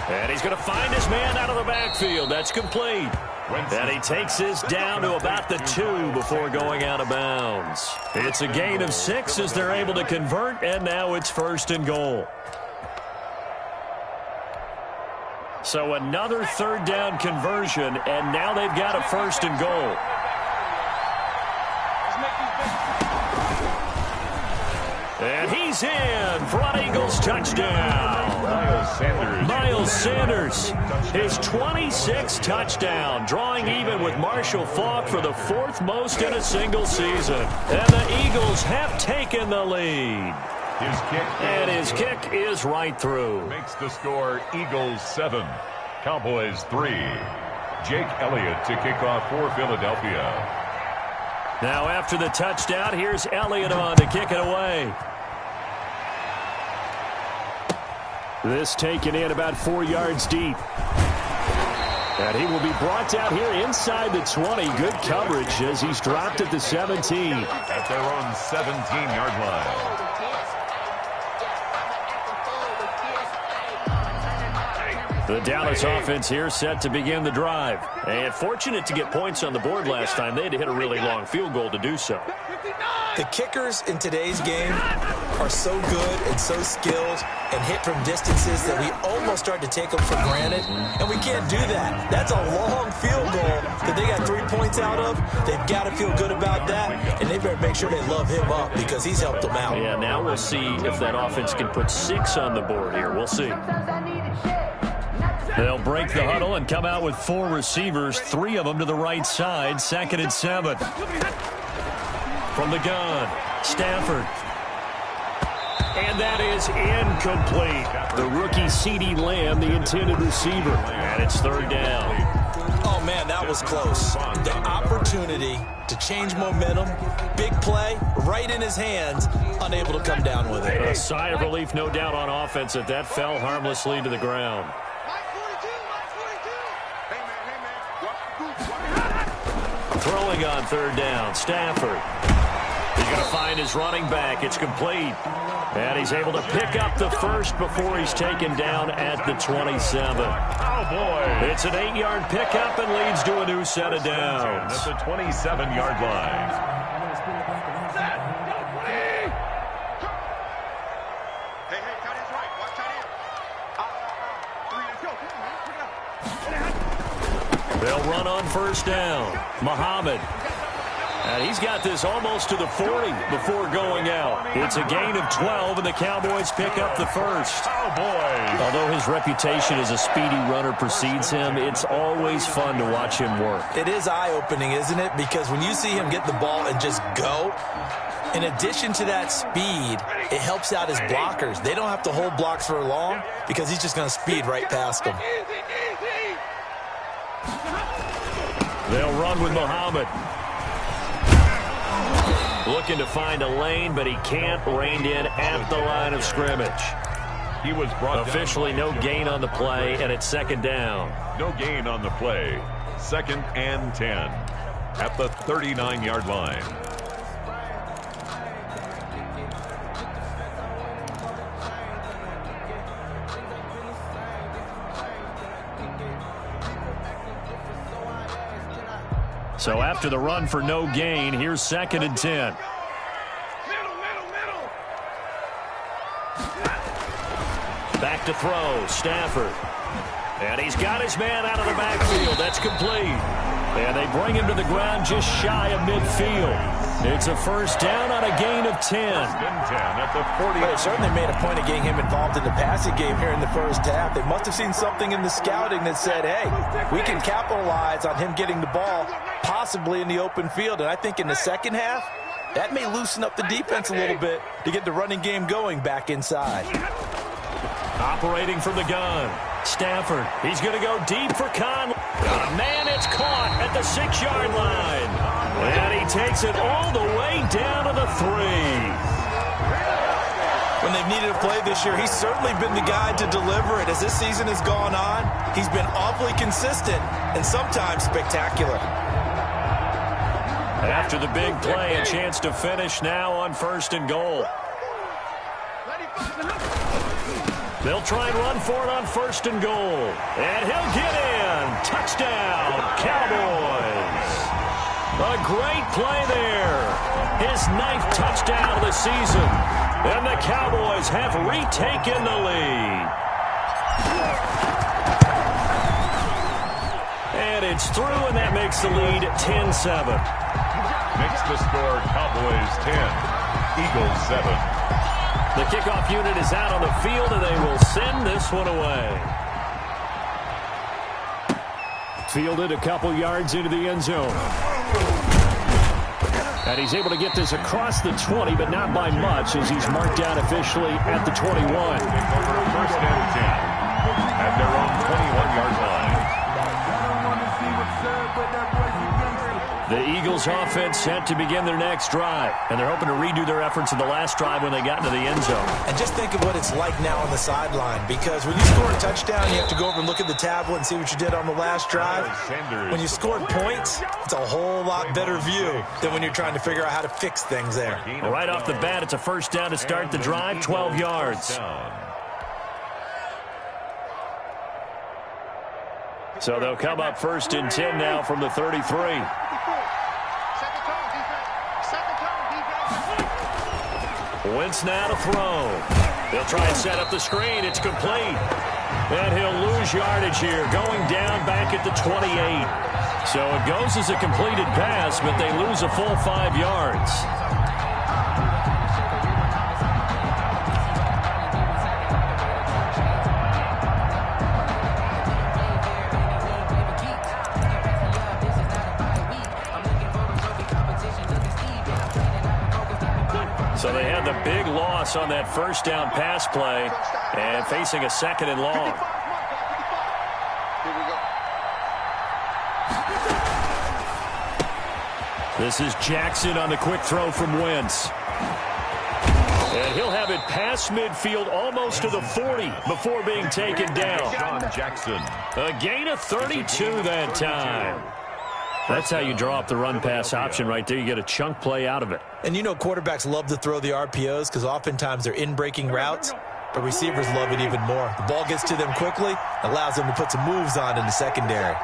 And he's going to find his man out of the backfield. That's complete. And he takes this down to about the 2 before going out of bounds. It's a gain of 6 as they're able to convert, and now it's 1st and goal. So another 3rd down conversion, and now they've got a 1st and goal. And he's in for an Eagles touchdown. Miles Sanders, his 26th touchdown, drawing even with Marshall Faulk for the 4th most in a single season. And the Eagles have taken the lead. His kick is right through. Makes the score Eagles 7, Cowboys 3. Jake Elliott to kick off for Philadelphia. Now after the touchdown, here's Elliott on to kick it away. This taken in about 4 yards deep. And he will be brought down here inside the 20. Good coverage as he's dropped at the 17. At their own 17-yard line. The Dallas offense here set to begin the drive. And fortunate to get points on the board last time. They had to hit a really long field goal to do so. The kickers in today's game are so good and so skilled and hit from distances that we almost start to take them for granted, and we can't do that. That's a long field goal that they got 3 points out of. They've got to feel good about that, and they better make sure they love him up because he's helped them out. Yeah, now we'll see if that offense can put 6 on the board here. We'll see. They'll break the huddle and come out with 4 receivers, 3 of them to the right side, 2nd and 7. From the gun, Stafford. And that is incomplete. The rookie CeeDee Lamb, the intended receiver. And it's 3rd down. Oh, man, that was close. The opportunity to change momentum, big play, right in his hands, unable to come down with it. A sigh of relief, no doubt, on offense that that fell harmlessly to the ground. Throwing on 3rd down, Stafford. He's going to find his running back. It's complete. And he's able to pick up the 1st before he's taken down at the 27. Oh, boy. It's an 8-yard pickup and leads to a new set of downs. At the 27-yard line. They'll run on 1st down. Muhammad. And he's got this almost to the 40 before going out. It's a gain of 12, and the Cowboys pick up the 1st. Oh, boy. Although his reputation as a speedy runner precedes him, it's always fun to watch him work. It is eye-opening, isn't it? Because when you see him get the ball and just go, in addition to that speed, it helps out his blockers. They don't have to hold blocks for long because he's just going to speed right past them. They'll run with Muhammad. Looking to find a lane, but he can't. Reined in at the line of scrimmage. He was brought officially no gain on the play, and it's 2nd down. No gain on the play. 2nd and 10 at the 39-yard line. So after the run for no gain, here's 2nd and 10. Back to throw, Stafford. And he's got his man out of the backfield. That's complete. And they bring him to the ground just shy of midfield. It's a first down on a gain of 10. At the 40. But they certainly made a point of getting him involved in the passing game here in the first half. They must have seen something in the scouting that said, hey, we can capitalize on him getting the ball possibly in the open field. And I think in the second half, that may loosen up the defense a little bit to get the running game going back inside. Operating from the gun. Stafford, he's going to go deep for Conley. Man, it's caught at the 6-yard line. And he takes it all the way down to the 3. When they've needed a play this year, he's certainly been the guy to deliver it. As this season has gone on, he's been awfully consistent and sometimes spectacular. After the big play, a chance to finish now on 1st and goal. They'll try and run for it on 1st and goal. And he'll get in. Touchdown, Cowboys. A great play there. His 9th touchdown of the season. And the Cowboys have retaken the lead. And it's through, and that makes the lead 10-7. Makes the score Cowboys 10, Eagles 7. The kickoff unit is out on the field, and they will send this one away. Fielded a couple yards into the end zone. And he's able to get this across the 20, but not by much, as he's marked out officially at the 21. First and 10 at their own 21-yard line. The Eagles offense set to begin their next drive, and they're hoping to redo their efforts in the last drive when they got into the end zone. And just think of what it's like now on the sideline, because when you score a touchdown, you have to go over and look at the tablet and see what you did on the last drive. When you scored points, it's a whole lot better view than when you're trying to figure out how to fix things there. Right off the bat, it's a first down to start the drive, 12 yards. So they'll come up 1st and 10 now from the 33. Wentz now to throw. They'll try and set up the screen. It's complete. And he'll lose yardage here, going down back at the 28. So it goes as a completed pass, but they lose a full 5 yards. So they had the big loss on that first down pass play and facing a 2nd and long. This is Jackson on the quick throw from Wentz. And he'll have it past midfield almost to the 40 before being taken down. Jackson. A gain of 32 that time. That's how you draw up the run-pass option right there. You get a chunk play out of it. And you know quarterbacks love to throw the RPOs because oftentimes they're in-breaking routes, but receivers love it even more. The ball gets to them quickly, allows them to put some moves on in the secondary.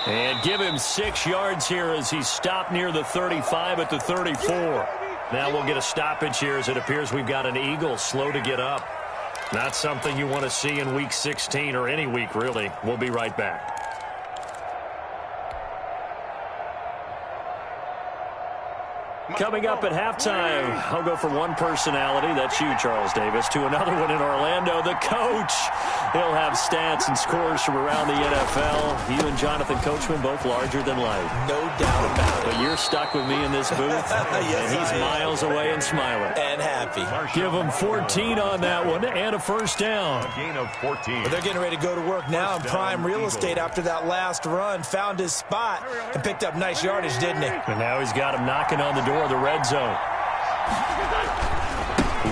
And give him 6 yards here as he's stopped near the 35 at the 34. Now we'll get a stoppage here as it appears we've got an Eagle slow to get up. Not something you want to see in Week 16 or any week, really. We'll be right back. Coming up at halftime, I'll go from one personality, that's you, Charles Davis, to another one in Orlando, the coach. He'll have stats and scores from around the NFL. You and Jonathan Coachman, both larger than life. No doubt about it. But you're stuck with me in this booth, yes, and he's miles away and smiling. And happy. Give him 14 on that one and a first down. A gain of 14. But they're getting ready to go to work now in prime real estate after that last run. Found his spot and picked up nice yardage, didn't he? And now he's got him knocking on the door of the red zone.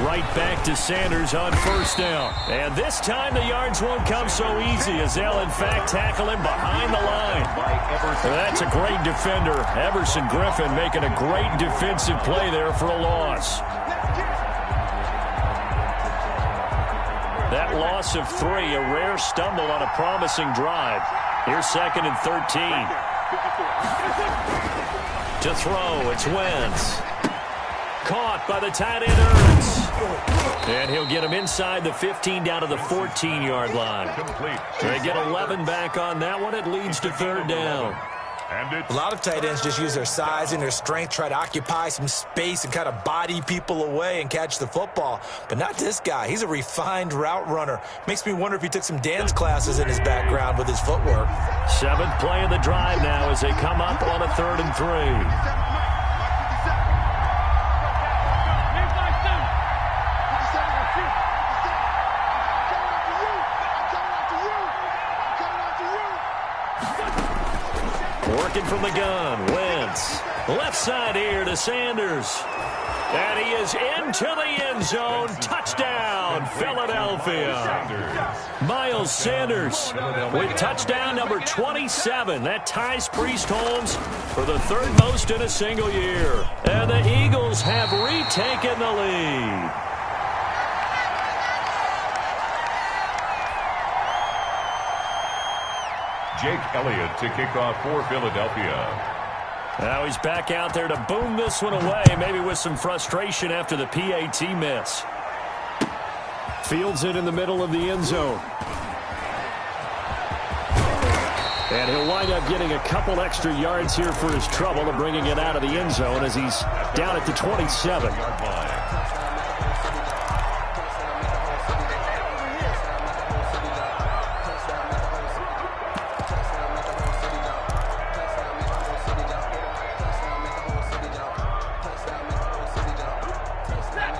Right back to Sanders on first down. And this time the yards won't come so easy as they'll in fact tackle him behind the line. That's a great defender. Everson Griffin making a great defensive play there for a loss. That loss of 3, a rare stumble on a promising drive. Here's 2nd and 13. To throw, it's Wentz. caught by the tight end Ertz. And he'll get him inside the 15 down to the 14-yard line. They get 11 back on that one. It leads to third down. A lot of tight ends just use their size and their strength, try to occupy some space and kind of body people away and catch the football. But not this guy. He's a refined route runner. Makes me wonder if he took some dance classes in his background with his footwork. 7th play of the drive now as they come up on a 3rd and 3. Working from the gun, Wentz. Left side here to Sanders. And he is into the end zone. Touchdown, Philadelphia. Miles Sanders with touchdown number 27. That ties Priest Holmes for the 3rd most in a single year. And the Eagles have retaken the lead. Jake Elliott to kick off for Philadelphia. Now he's back out there to boom this one away, maybe with some frustration after the PAT miss. Fields it in the middle of the end zone. And he'll wind up getting a couple extra yards here for his trouble of bringing it out of the end zone as he's down at the 27.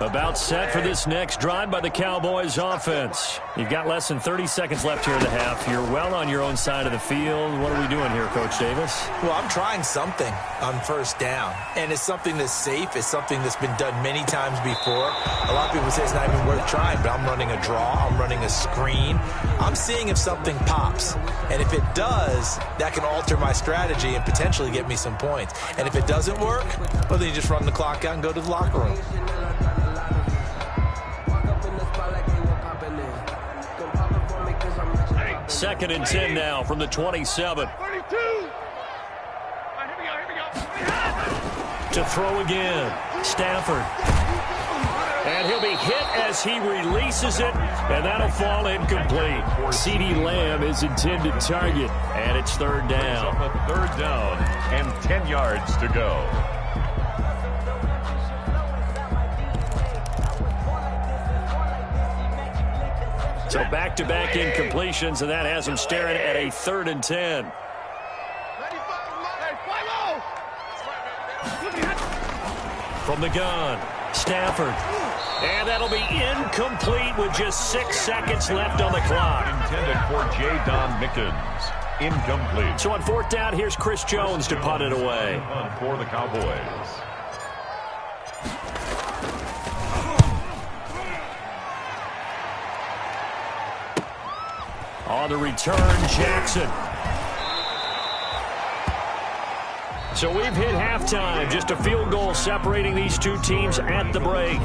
About set for this next drive by the Cowboys offense. You've got less than 30 seconds left here in the half. You're well on your own side of the field. What are we doing here, Coach Davis? Well, I'm trying something on first down, and it's something that's safe. It's something that's been done many times before. A lot of people say it's not even worth trying, but I'm running a draw. I'm running a screen. I'm seeing if something pops, and if it does, that can alter my strategy and potentially get me some points. And if it doesn't work, well, then you just run the clock out and go to the locker room. 2nd and 10 now from the 27. 32. Here we go. To throw again. Stafford. And he'll be hit as he releases it, and that'll fall incomplete. CeeDee Lamb is intended target, and it's 3rd down. 3rd down and 10 yards to go. So back-to-back incompletions, and that has him staring at a 3rd and 10. From the gun, Stafford. And that'll be incomplete with just 6 seconds left on the clock. Intended for J. Don Mickens. Incomplete. So on 4th down, here's Chris Jones to punt it away. For the Cowboys. On the return, Jackson. So we've hit halftime. Just a field goal separating these two teams at the break.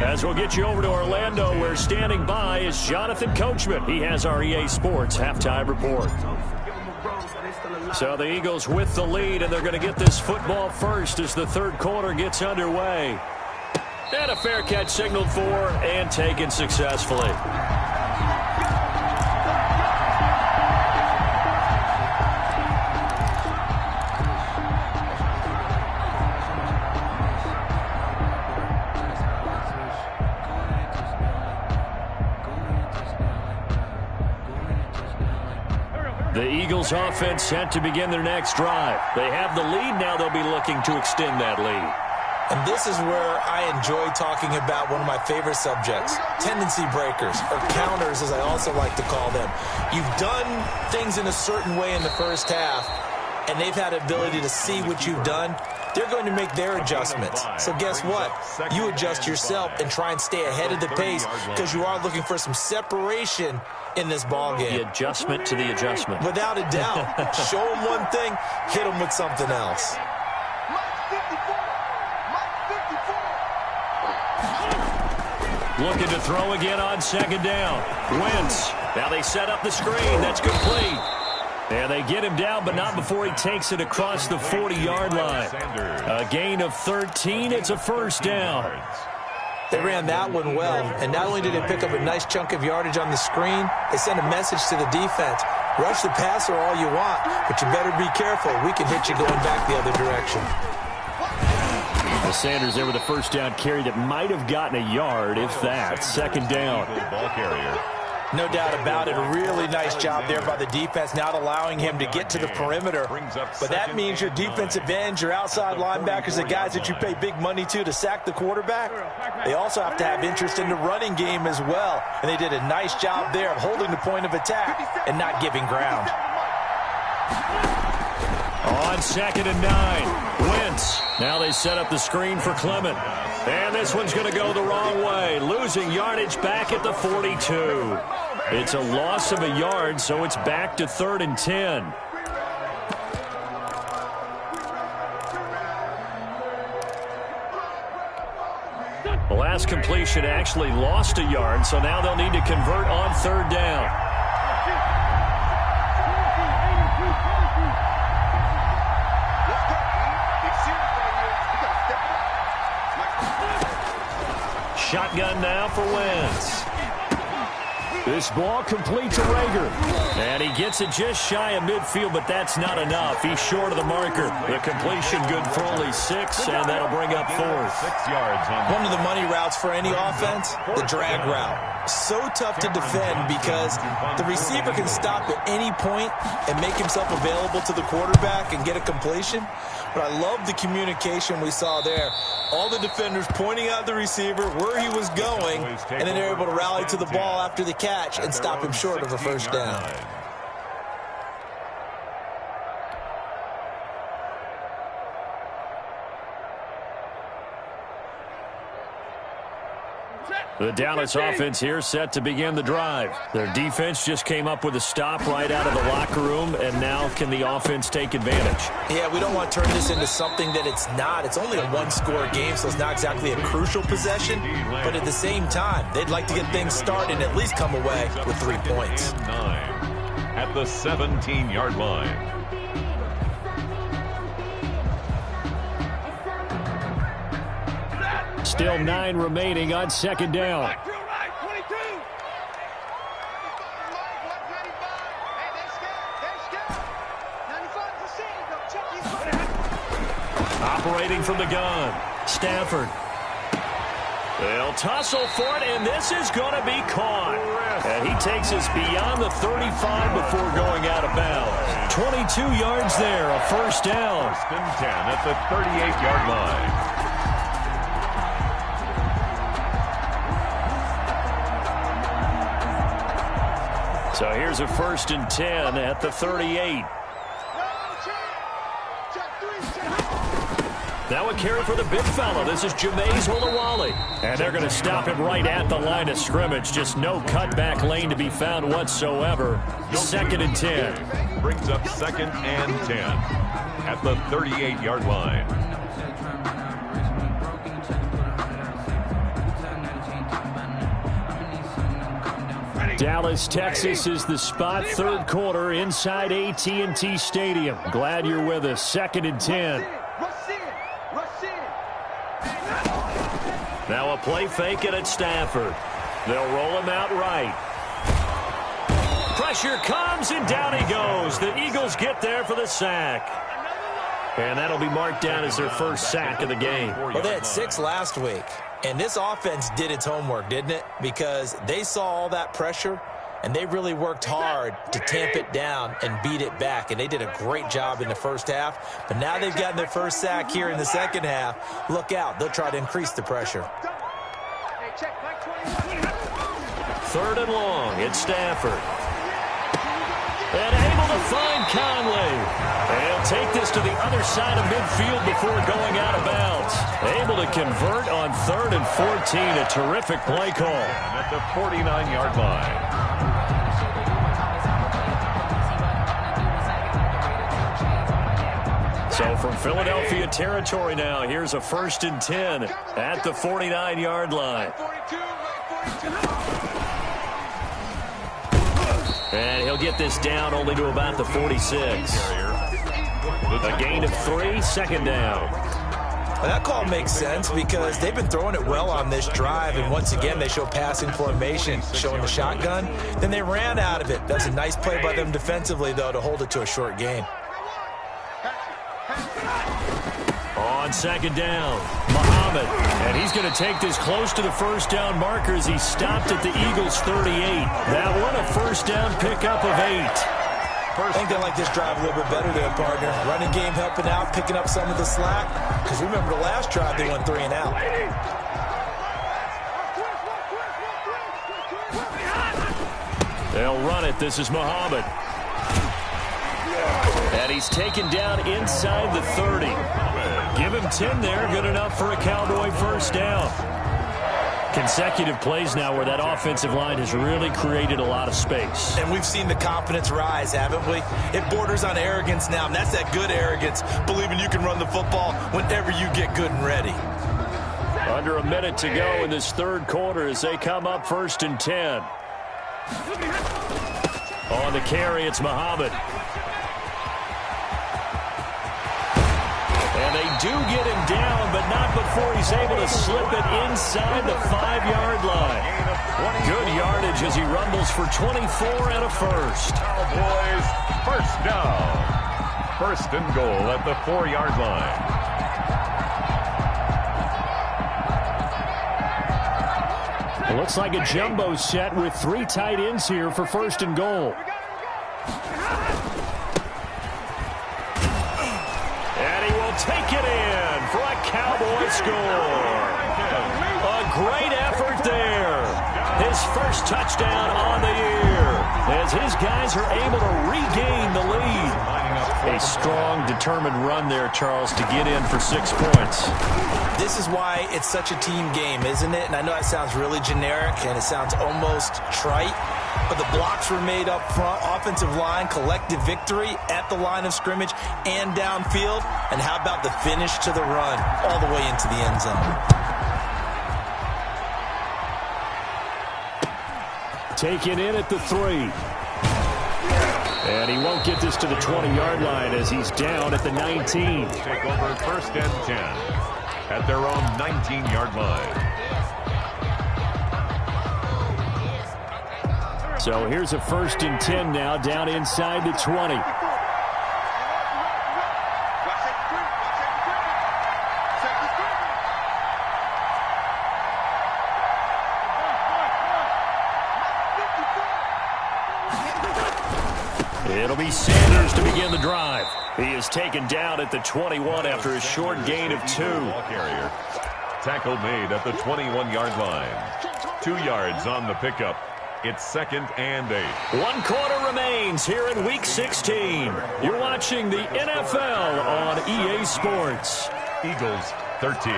As we'll get you over to Orlando, where standing by is Jonathan Coachman. He has our EA Sports halftime report. So the Eagles with the lead, and they're going to get this football first as the 3rd quarter gets underway. And a fair catch signaled for and taken successfully. The Eagles offense set to begin their next drive. They have the lead now. They'll be looking to extend that lead. And this is where I enjoy talking about one of my favorite subjects, tendency breakers, or counters as I also like to call them. You've done things in a certain way in the first half, and they've had ability to see what you've done. They're going to make their adjustments. So guess what? You adjust yourself and try and stay ahead of the pace because you are looking for some separation in this ball game. The adjustment to the adjustment. Without a doubt. Show them one thing, hit them with something else. Looking to throw again on 2nd down. Wentz. Now they set up the screen. That's complete. And they get him down, but not before he takes it across the 40-yard line. A gain of 13. It's a first down. They ran that one well, and not only did they pick up a nice chunk of yardage on the screen, they sent a message to the defense. Rush the passer all you want, but you better be careful. We can hit you going back the other direction. Sanders there with a first down carry that might have gotten a yard, if that. Second down. Ball carrier. No doubt about it. A really nice job there by the defense, not allowing him to get to the perimeter. But that means your defensive ends, your outside linebackers, the guys that you pay big money to sack the quarterback, they also have to have interest in the running game as well. And they did a nice job there of holding the point of attack and not giving ground. On 2nd and 9, Wentz. Now they set up the screen for Clement. And this one's going to go the wrong way, losing yardage back at the 42. It's a loss of a yard, so it's back to 3rd and 10. The last completion actually lost a yard, so now they'll need to convert on 3rd down. Shotgun now for Wentz. This ball complete to Rager. And he gets it just shy of midfield, but that's not enough. He's short of the marker. The completion good for only 6, and that'll bring up 4th. 6 yards on one of the money routes for any offense, the drag route. So tough to defend because the receiver can stop at any point and make himself available to the quarterback and get a completion. But I love the communication we saw there. All the defenders pointing out the receiver where he was going, and then they're able to rally to the ball after the catch and stop him short of a first down. The Dallas offense here set to begin the drive. Their defense just came up with a stop right out of the locker room, and now can the offense take advantage? Yeah, we don't want to turn this into something that it's not. It's only a one-score game, so it's not exactly a crucial possession. But at the same time, they'd like to get things started and at least come away with 3 points. 9 at the 17-yard line. Still 9 remaining on 2nd down. Operating from the gun, Stafford. They'll tussle for it, and this is going to be caught. And he takes us beyond the 35 before going out of bounds. 22 yards there, a first down. 1st and 10 at the 38-yard line. So here's a 1st and 10 at the 38. Now a carry for the big fella. This is Jameis Olawale. And they're going to stop him right at the line of scrimmage. Just no cutback lane to be found whatsoever. 2nd and 10. Brings up 2nd and 10 at the 38-yard line. Dallas, Texas is the spot. 3rd quarter inside AT&T Stadium. Glad you're with us. 2nd and 10. Now a play fake it at Stafford. They'll roll him out right. Pressure comes and down he goes. The Eagles get there for the sack. And that'll be marked down as their first sack of the game. Well, they had 6 last week. And this offense did its homework, didn't it? Because they saw all that pressure, and they really worked hard to tamp it down and beat it back. And they did a great job in the first half. But now they've gotten their first sack here in the second half. Look out. They'll try to increase the pressure. 3rd and long. It's Stafford. And able to find Conley. And take this to the other side of midfield before going out of bounds. Able to convert on 3rd and 14. A terrific play call. At the 49-yard line. So from Philadelphia territory now, here's a 1st and 10 at the 49-yard line. And he'll get this down only to about the 46. A gain of 3, second down. Well, that call makes sense because they've been throwing it well on this drive, and once again they show passing formation, showing the shotgun. Then they ran out of it. That's a nice play by them defensively, though, to hold it to a short gain. On second down, Muhammad. And he's going to take this close to the first down marker as he stopped at the Eagles' 38. That one a first down pickup of 8. I think they like this drive a little bit better there, partner. Running game helping out, picking up some of the slack. Because remember the last drive, they went 3 and out. They'll run it. This is Muhammad. And he's taken down inside the 30. Give him 10 there. Good enough for a Cowboy first down. Consecutive plays now where that offensive line has really created a lot of space. And we've seen the confidence rise, haven't we? It borders on arrogance now, and that's that good arrogance, believing you can run the football whenever you get good and ready. Under a minute to go in this third quarter as they come up 1st and 10. On the carry, it's Muhammad. And they do get him down, but not before he's able to slip it inside the 5-yard line. Good yardage as he rumbles for 24 and a first. Cowboys first down. 1st and goal at the 4-yard line. It looks like a jumbo set with 3 tight ends here for 1st and goal. Take it in for a Cowboy score. A great effort there. His first touchdown on the year as his guys are able to regain the lead. A strong, determined run there, Charles, to get in for 6 points. This is why it's such a team game, isn't it? And I know that sounds really generic and it sounds almost trite, but the blocks were made up front, offensive line, collective victory at the line of scrimmage and downfield. And how about the finish to the run all the way into the end zone? Taken in at the 3. And he won't get this to the 20-yard line as he's down at the 19. Take over 1st and 10 at their own 19-yard line. So here's a 1st and 10 now, down inside the 20. It'll be Sanders to begin the drive. He is taken down at the 21 after a short gain of 2. Carrier. Tackle made at the 21-yard line. 2 yards on the pickup. It's 2nd and 8. 1 quarter remains here in Week 16. You're watching the NFL on EA Sports. Eagles 13.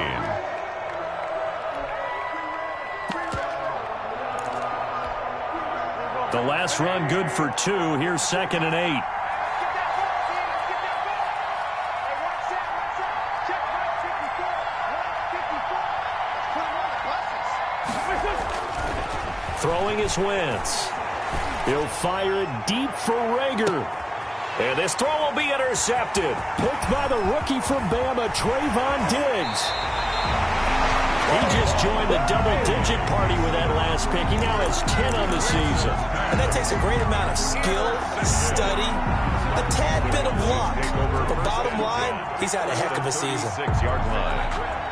The last run good for 2. Here's 2nd and 8. Throwing is Wentz. He'll fire it deep for Rager. And this throw will be intercepted. Picked by the rookie from Bama, Trayvon Diggs. He just joined the double-digit party with that last pick. He now has 10 on the season. And that takes a great amount of skill, study, a tad bit of luck. But bottom line, he's had a heck of a season. 6-yard line.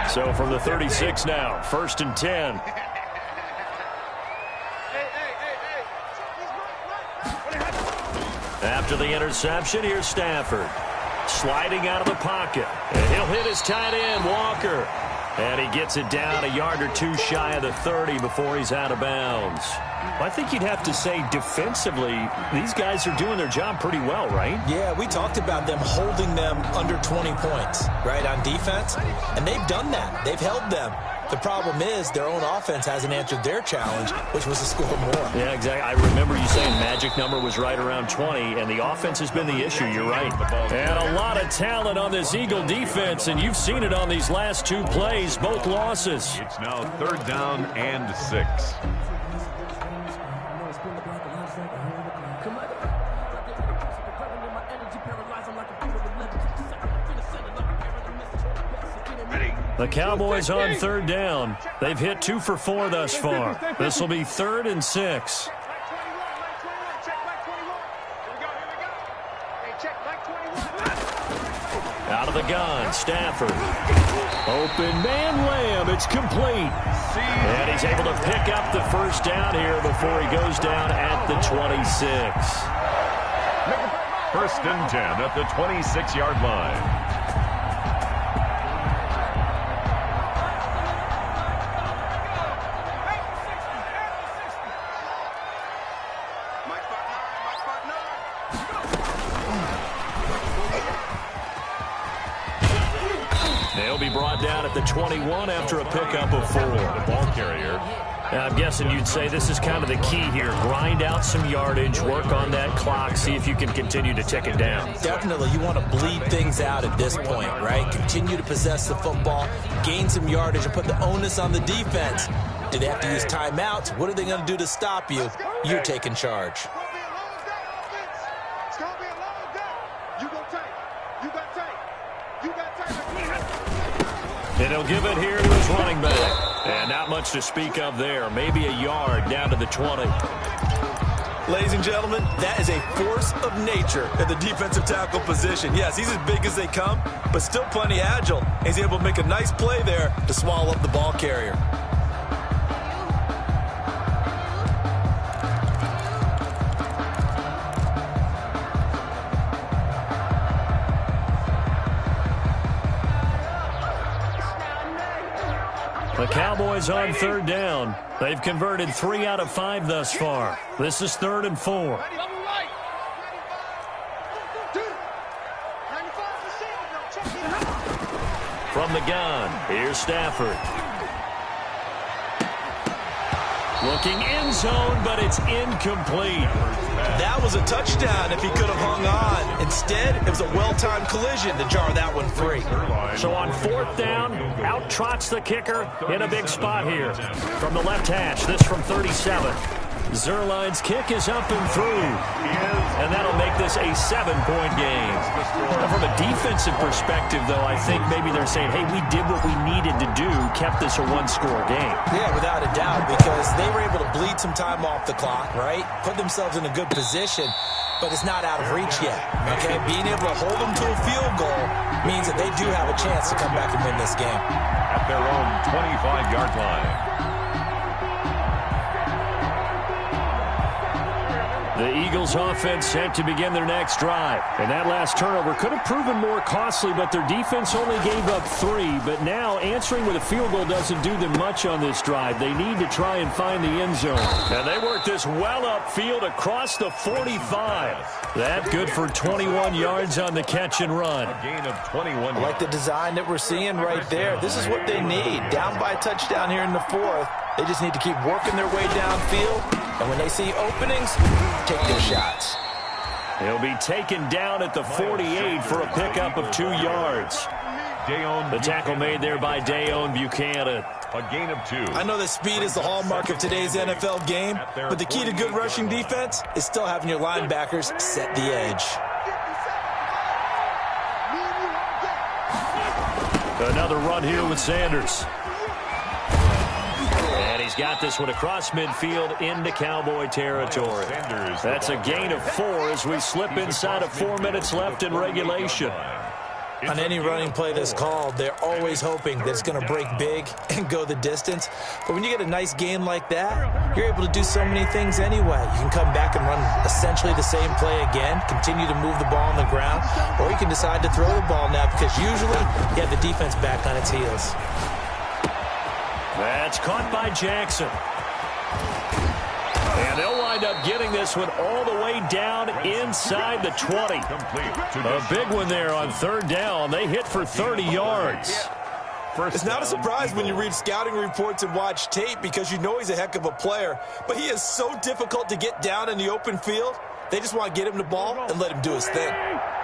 So from the 36 now, 1st and 10. After the interception, here's Stafford. Sliding out of the pocket. And he'll hit his tight end, Walker. And he gets it down a yard or 2 shy of the 30 before he's out of bounds. I think you'd have to say defensively, these guys are doing their job pretty well, right? Yeah, we talked about them holding them under 20 points, right, on defense. And they've done that. They've held them. The problem is their own offense hasn't answered their challenge, which was to score more. Yeah, exactly. I remember you saying magic number was right around 20, and the offense has been the issue. You're right. And a lot of talent on this Eagle defense, and you've seen it on these last two plays, both losses. It's now 3rd down and 6. The Cowboys on 3rd down. They've hit 2 for 4 thus far. This will be 3rd and 6. Out of the gun, Stafford. Open man, Lamb. It's complete. And he's able to pick up the first down here before he goes down at the 26. 1st and 10 at the 26-yard line. They'll be brought down at the 21 after a pickup of 4. The ball carrier. I'm guessing you'd say this is kind of the key here. Grind out some yardage, work on that clock, see if you can continue to tick it down. Definitely. You want to bleed things out at this point, right? Continue to possess the football, gain some yardage, and put the onus on the defense. Do they have to use timeouts? What are they going to do to stop you? You're taking charge. And he'll give it here to his running back. And not much to speak of there. Maybe a yard down to the 20. Ladies and gentlemen, that is a force of nature at the defensive tackle position. Yes, he's as big as they come, but still plenty agile. He's able to make a nice play there to swallow up the ball carrier. The Cowboys on 3rd down. They've converted 3 out of 5 thus far. This is 3rd and 4. From the gun, here's Stafford. Looking end zone, but it's incomplete. That was a touchdown if he could have hung on. Instead, it was a well-timed collision to jar that one free. So on 4th down, out trots the kicker in a big spot here. From the left hash, this from 37. Zerline's kick is up and through. And that'll make this a 7-point game. Now, from a defensive perspective, though, I think maybe they're saying, hey, we did what we needed to do, kept this a 1-score game. Yeah, without a doubt, because they were able to bleed some time off the clock, right? Put themselves in a good position, but it's not out of reach yet, okay? Being able to hold them to a field goal means that they do have a chance to come back and win this game. At their own 25-yard line. The Eagles offense set to begin their next drive. And that last turnover could have proven more costly, but their defense only gave up 3. But now answering with a field goal doesn't do them much on this drive. They need to try and find the end zone. And they work this well upfield across the 45. That good for 21 yards on the catch and run. A gain of 21. I like the design that we're seeing right there. This is what they need. Down by a touchdown here in the 4th. They just need to keep working their way downfield. And when they see openings, take their shots. He'll be taken down at the 48 for a pickup of 2 yards. The tackle made there by Dayon Buchanan. A gain of 2. I know that speed is the hallmark of today's NFL game, but the key to good rushing defense is still having your linebackers set the edge. Another run here with Sanders. And he's got this one across midfield into Cowboy territory. That's a gain of 4 as we slip inside of 4 minutes left in regulation. On any running play that's called, they're always hoping that it's going to break big and go the distance. But when you get a nice game like that, you're able to do so many things anyway. You can come back and run essentially the same play again, continue to move the ball on the ground, or you can decide to throw the ball now because usually you have the defense back on its heels. That's caught by Jackson. And they'll wind up getting this one all the way down inside the 20. A big one there on third down. They hit for 30 yards. It's not a surprise when you read scouting reports and watch tape because you know he's a heck of a player. But he is so difficult to get down in the open field. They just want to get him the ball and let him do his thing.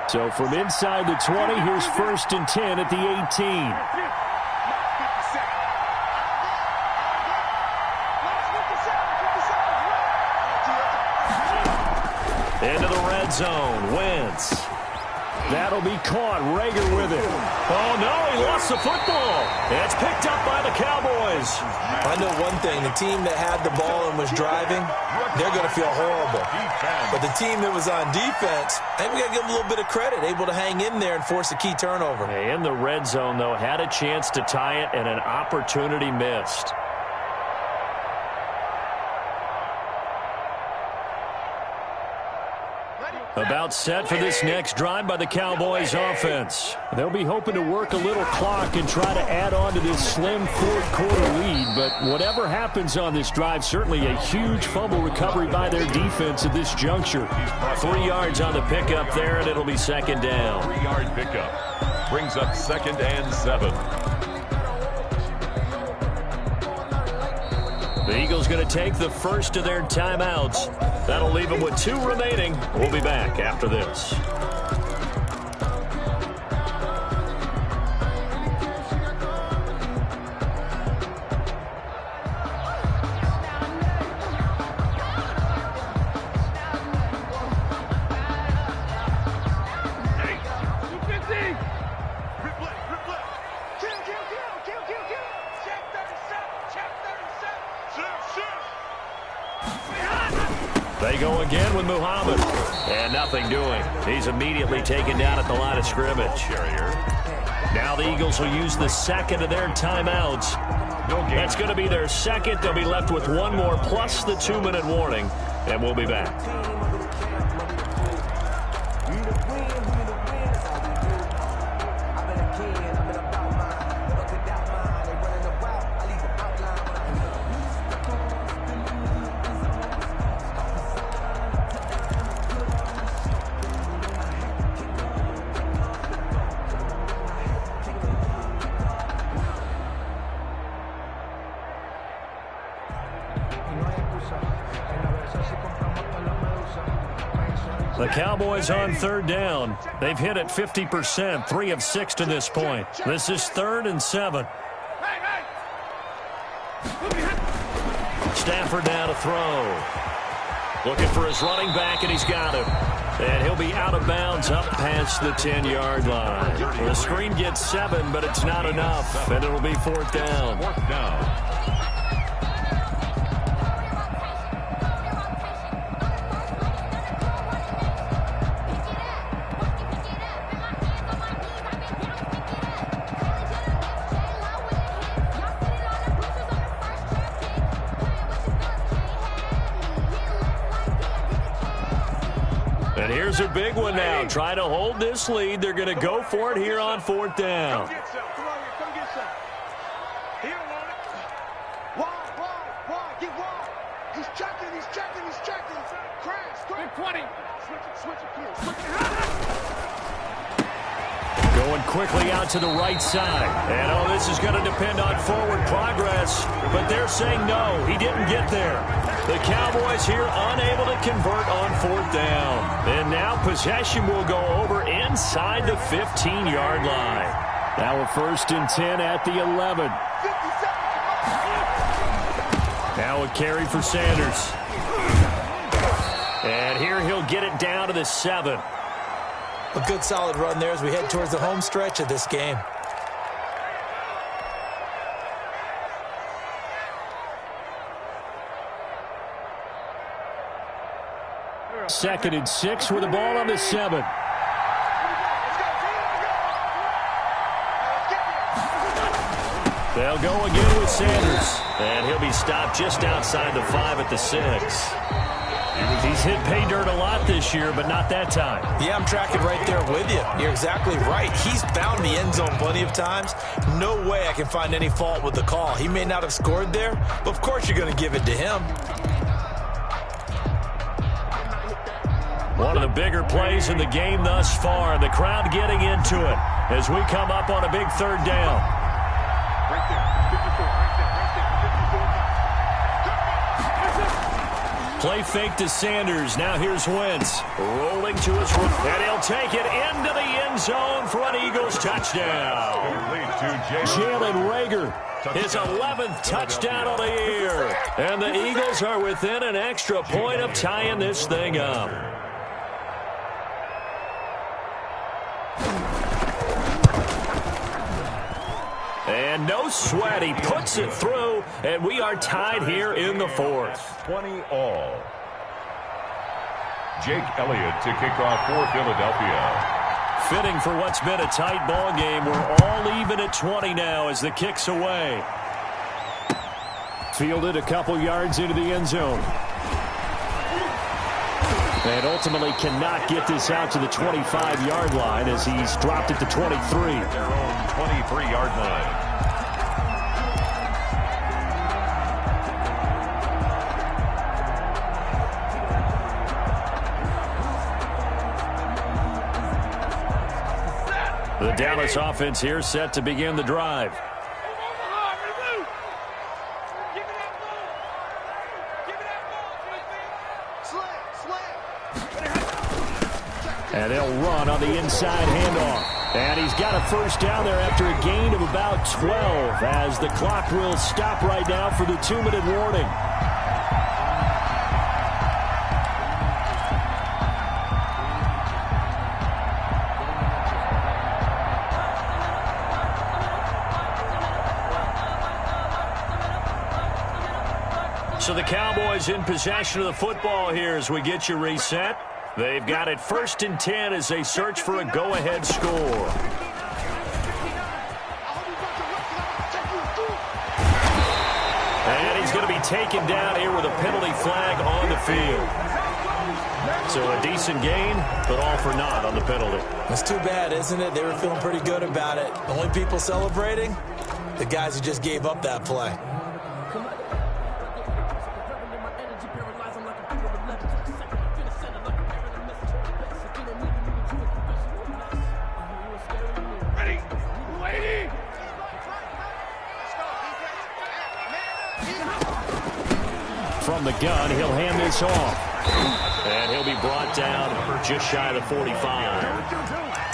So from inside the 20, here's 1st and 10 at the 18. Into the red zone. Wentz. That'll be caught. Rager with it. Oh, no, he lost the football. It's picked up by the Cowboys. I know one thing. The team that had the ball and was driving, they're going to feel horrible. But the team that was on defense, I think we got to give them a little bit of credit, able to hang in there and force a key turnover. In the red zone, though, had a chance to tie it and an opportunity missed. About set for this next drive by the Cowboys offense. They'll be hoping to work a little clock and try to add on to this slim fourth-quarter lead. But whatever happens on this drive, certainly a huge fumble recovery by their defense at this juncture. 3 yards on the pickup there, and it'll be 2nd down. 3-yard pickup brings up 2nd and 7. The Eagles going to take the first of their timeouts. That'll leave them with 2 remaining. We'll be back after this. They go again with Muhammad. And nothing doing. He's immediately taken down at the line of scrimmage. Now the Eagles will use the 2nd of their timeouts. That's going to be their 2nd. They'll be left with 1 more plus the 2-minute warning. And we'll be back. The Cowboys on 3rd down. They've hit it 50%, 3 of 6 to this point. This is 3rd and 7. Stafford now to throw. Looking for his running back, and he's got him. And he'll be out of bounds up past the 10-yard line. The screen gets 7, but it's not enough, and it'll be 4th down. 4th down. And here's a big one now. Try to hold this lead. They're going to go for it here on 4th down. Come get some. Come on here. Come get some. He don't want it. Wide. Get wide. He's checking. Crash. Quick. 20. Switch it. Going quickly out to the right side. And, this is going to depend on forward progress. But they're saying no, he didn't get there. The Cowboys here unable to convert on 4th down. And now possession will go over inside the 15-yard line. Now a 1st and 10 at the 11. Now a carry for Sanders. And here he'll get it down to the 7. A good solid run there as we head towards the home stretch of this game. 2nd and 6 with the ball on the 7. They'll go again with Sanders. And he'll be stopped just outside the 5 at the 6. He's hit pay dirt a lot this year, but not that time. Yeah, I'm tracking right there with you. You're exactly right. He's found the end zone plenty of times. No way I can find any fault with the call. He may not have scored there, but of course you're going to give it to him. One of the bigger plays in the game thus far. The crowd getting into it as we come up on a big third down. Right there. 54. Right there. Play fake to Sanders. Now here's Wentz. Rolling to his right. And he'll take it into the end zone for an Eagles touchdown. Jalen Reagor, his 11th touchdown of the year. And the Eagles are within an extra point of tying this thing up. And no sweat, he puts it through, and we are tied here in the fourth. 20 all. Jake Elliott to kick off for Philadelphia. Fitting for what's been a tight ball game. We're all even at 20 now as the kick's away. Fielded a couple yards into the end zone. And ultimately cannot get this out to the 25-yard line as he's dropped it to 23. Their own 23-yard line. The Dallas offense here set to begin the drive. And they'll run on the inside handoff. And he's got a first down there after a gain of about 12 as the clock will stop right now for the 2-minute warning. So the Cowboys in possession of the football here as we get you reset. They've got it 1st and 10 as they search for a go-ahead score. And he's going to be taken down here with a penalty flag on the field. So a decent gain, but all for naught on the penalty. That's too bad, isn't it? They were feeling pretty good about it. The only people celebrating, the guys who just gave up that play. From the gun, he'll hand this off. And he'll be brought down just shy of the 45.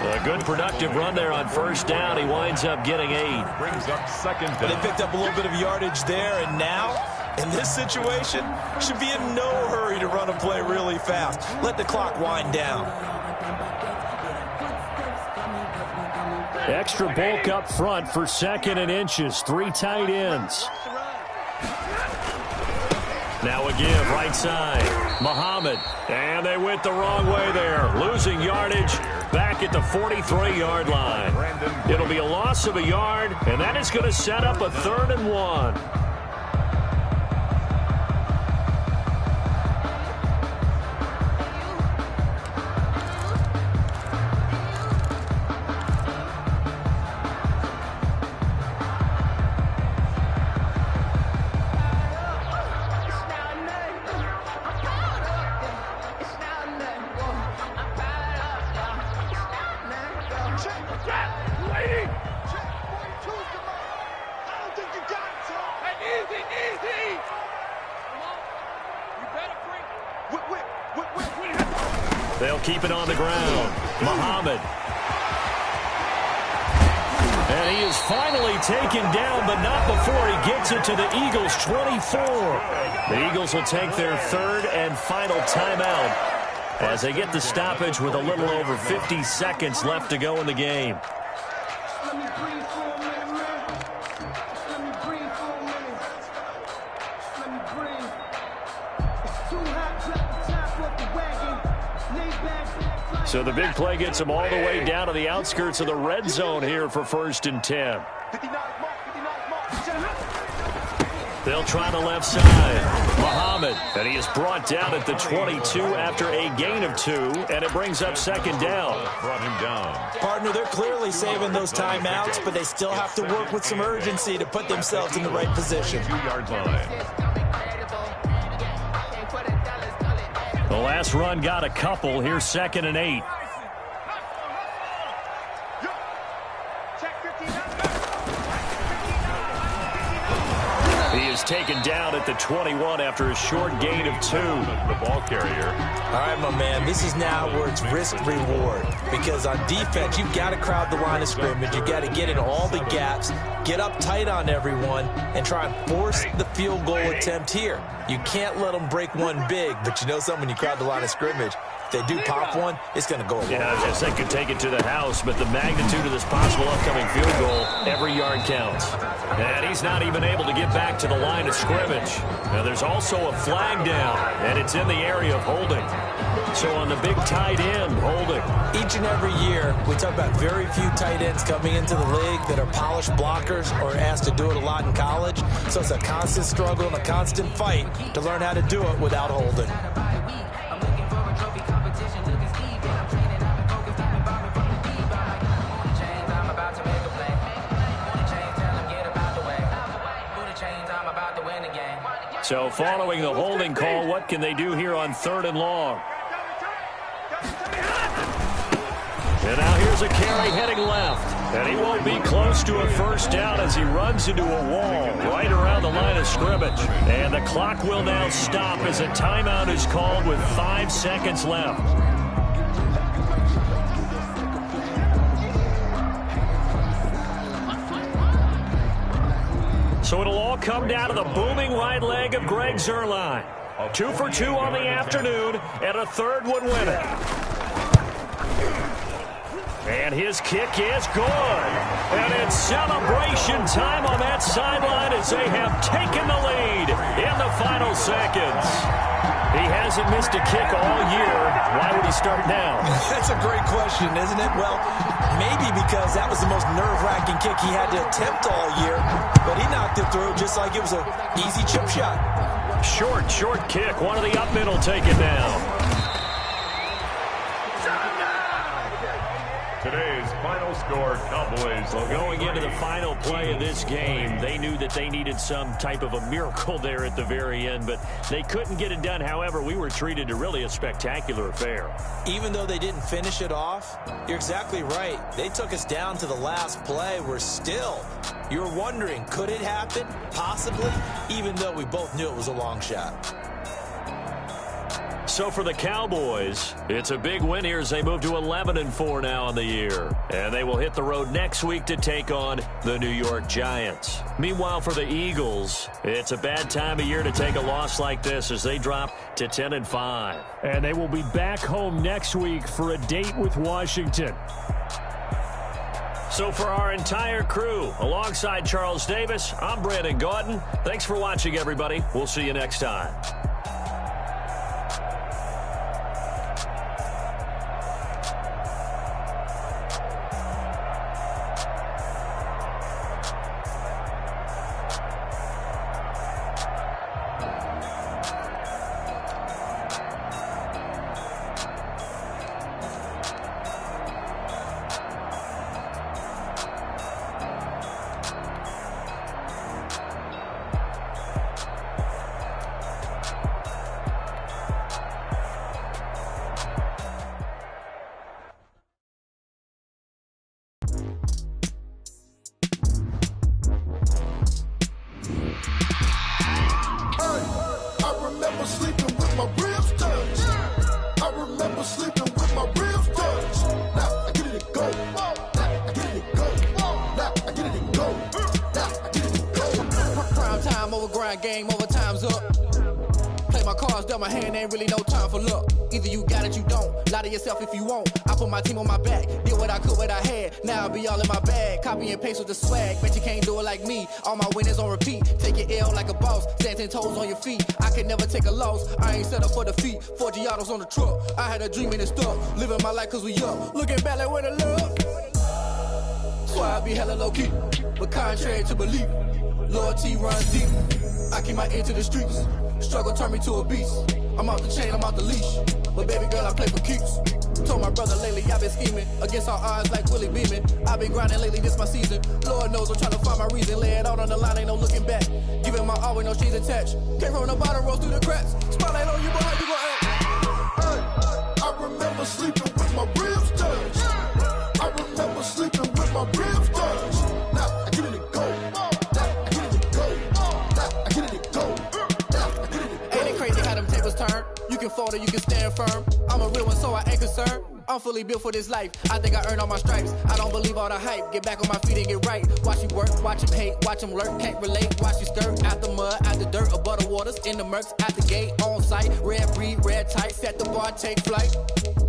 A good productive run there on first down. He winds up getting 8. Brings up second down. They picked up a little bit of yardage there, and now, in this situation, should be in no hurry to run a play really fast. Let the clock wind down. Extra bulk up front for 2nd and inches. 3 tight ends. Now a give, right side. Muhammad. And they went the wrong way there. Losing yardage back at the 43-yard line. It'll be a loss of a yard, and that is going to set up a 3rd and 1. They'll keep it on the ground. Muhammad. And he is finally taken down, but not before he gets it to the Eagles' 24. The Eagles will take their 3rd and final timeout as they get the stoppage with a little over 50 seconds left to go in the game. So the big play gets them all the way down to the outskirts of the red zone here for 1st and 10. They'll try the left side. Muhammad, and he is brought down at the 22 after a gain of 2, and it brings up 2nd down. Brought him down. Partner, they're clearly saving those timeouts, but they still have to work with some urgency to put themselves in the right position. 2-yard line. The last run got a couple. Here's 2nd and 8. He is taken down at the 21 after a short gain of 2. The ball carrier. All right, my man, this is now where it's risk-reward. Because on defense, you've got to crowd the line of scrimmage. You've got to get in all the gaps, get up tight on everyone, and try and force the field goal attempt here. You can't let them break one big, but you know something, when you crowd the line of scrimmage, if they do pop one, it's going to go a long way. I was going to say could take it to the house, but the magnitude of this possible upcoming field goal, every yard counts. And he's not even able to get back to the line of scrimmage. Now, there's also a flag down, and it's in the area of holding. So on the big tight end, holding. Each and every year, we talk about very few tight ends coming into the league that are polished blockers or asked to do it a lot in college. So it's a constant struggle and a constant fight to learn how to do it without holding. So following the holding call, what can they do here on 3rd and long? And now here's a carry heading left. And he won't be close to a first down as he runs into a wall right around the line of scrimmage. And the clock will now stop as a timeout is called with 5 seconds left. So it'll all come down to the booming right leg of Greg Zuerlein. 2 for 2 on the afternoon, and a third would win it. And his kick is good. And it's celebration time on that sideline as they have taken the lead in the final seconds. He hasn't missed a kick all year. Why would he start now? That's a great question, isn't it? Well, maybe because that was the most nerve-wracking kick he had to attempt all year, but he knocked it through just like it was an easy chip shot. Short kick. One of the up middle take it down. Today's final score, Cowboys. Well, going into the final play of this game, they knew that they needed some type of a miracle there at the very end, but they couldn't get it done. However, we were treated to really a spectacular affair. Even though they didn't finish it off, you're exactly right. They took us down to the last play. You're wondering, could it happen? Possibly, even though we both knew it was a long shot. So for the Cowboys, it's a big win here as they move to 11-4 now on the year. And they will hit the road next week to take on the New York Giants. Meanwhile, for the Eagles, it's a bad time of year to take a loss like this as they drop to 10-5. And they will be back home next week for a date with Washington. So for our entire crew, alongside Charles Davis, I'm Brandon Gaudin. Thanks for watching, everybody. We'll see you next time. Game over, time's up. Play my cards, dealt my hand, ain't really no time for luck. Either you got it, you don't. Lie to yourself if you won't. I put my team on my back, did what I could, what I had. Now I'll be all in my bag. Copy and paste with the swag. Bet you can't do it like me. All my winners on repeat. Take your L like a boss. Stand 10 toes on your feet. I can never take a loss. I ain't set up for defeat. 4 Giottos on the truck. I had a dream and it stuck. Living my life cause we up. Looking back like where the love. So I be hella low key. But contrary to belief, loyalty runs deep. I keep my ear to the streets. Struggle turned me to a beast. I'm out the chain, I'm out the leash. But baby girl, I play for keeps. Told my brother lately, I've been scheming. Against all odds like Willie Beeman. I've been grinding lately, this my season. Lord knows I'm trying to find my reason. Lay it out on the line, ain't no looking back. Giving my all with no strings attached. Came from the bottom, rose through the cracks. Spotlight on you, boy, how you gon' act? sleeping with my ribs touched. I remember sleeping with my ribs touched. Now I get it and go. Now I get it and go. Now I get it and go. Now I get it and go. Ain't it crazy how them tables turn? You can fall or you can stand firm. I'm a real one, so I ain't concerned. I'm fully built for this life. I think I earned all my stripes. I don't believe all the hype. Get back on my feet and get right. Watch you work, watch him hate, watch him lurk. Can't relate, watch you stir. Out the mud, out the dirt, above the waters, in the murks, out the gate, on site. Red breed, red tight, set the bar, take flight.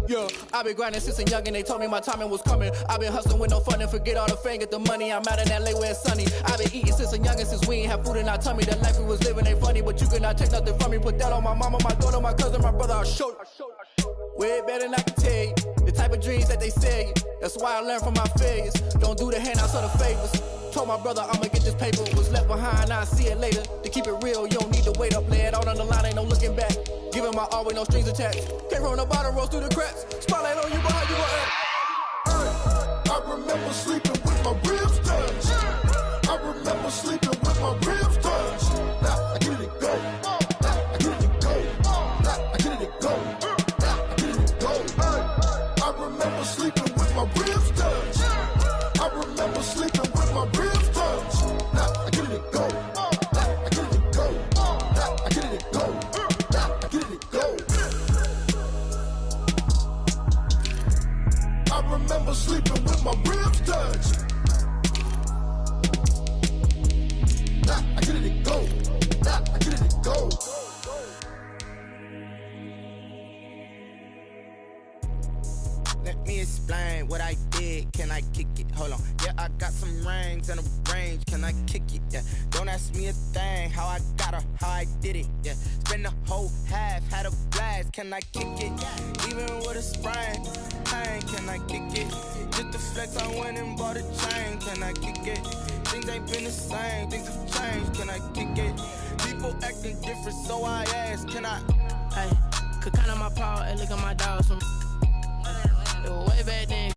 Yeah, I been grinding since a youngin'. They told me my timing was coming. I been hustling with no fun and forget all the fame, get the money. I'm out in LA where it's sunny. I been eating since a youngin', since we ain't have food in our tummy. The life we was living ain't funny, but you cannot take nothing from me. Put that on my mama, my daughter, my cousin, my brother. I'll show you. Way better than I can tell you. The type of dreams that they sell you. That's why I learned from my failures. Don't do the handouts or the favors. Told my brother I'ma get this paper. Was left behind, I'll see it later. To keep it real, you don't need to wait up. Lay it out on the line, ain't no looking back. Giving my all with no strings attached. Came from the bottom, rose through the cracks. Spotlight on you, but how you gon' act? I remember sleeping with my ribs touched. I remember sleeping with my ribs touched. Now I get it and go. Now I get it and go. Now I get it and go. Now I get it and go. I remember sleeping with my ribs touched. I remember sleeping with my ribs touched. Now I get it and go. Now I get it and go. Now I get it and go. Now I get it and go. I remember sleeping with my ribs touched. Now I get it and go. Now I get it and go. Let me explain what I did. Can I kick it? Hold on. Yeah, I got some rings and a range. Can I kick it? Yeah. Don't ask me a thing. How I got her, how I did it. Yeah. Spend the whole half, had a blast. Can I kick it? Even with a sprain, pain. Can I kick it? Just the flex, I went and bought a chain. Can I kick it? Things ain't been the same. Things have changed. Can I kick it? People acting different, so I ask. Can I? Hey, could count on my power and look at my dogs from. Way back then,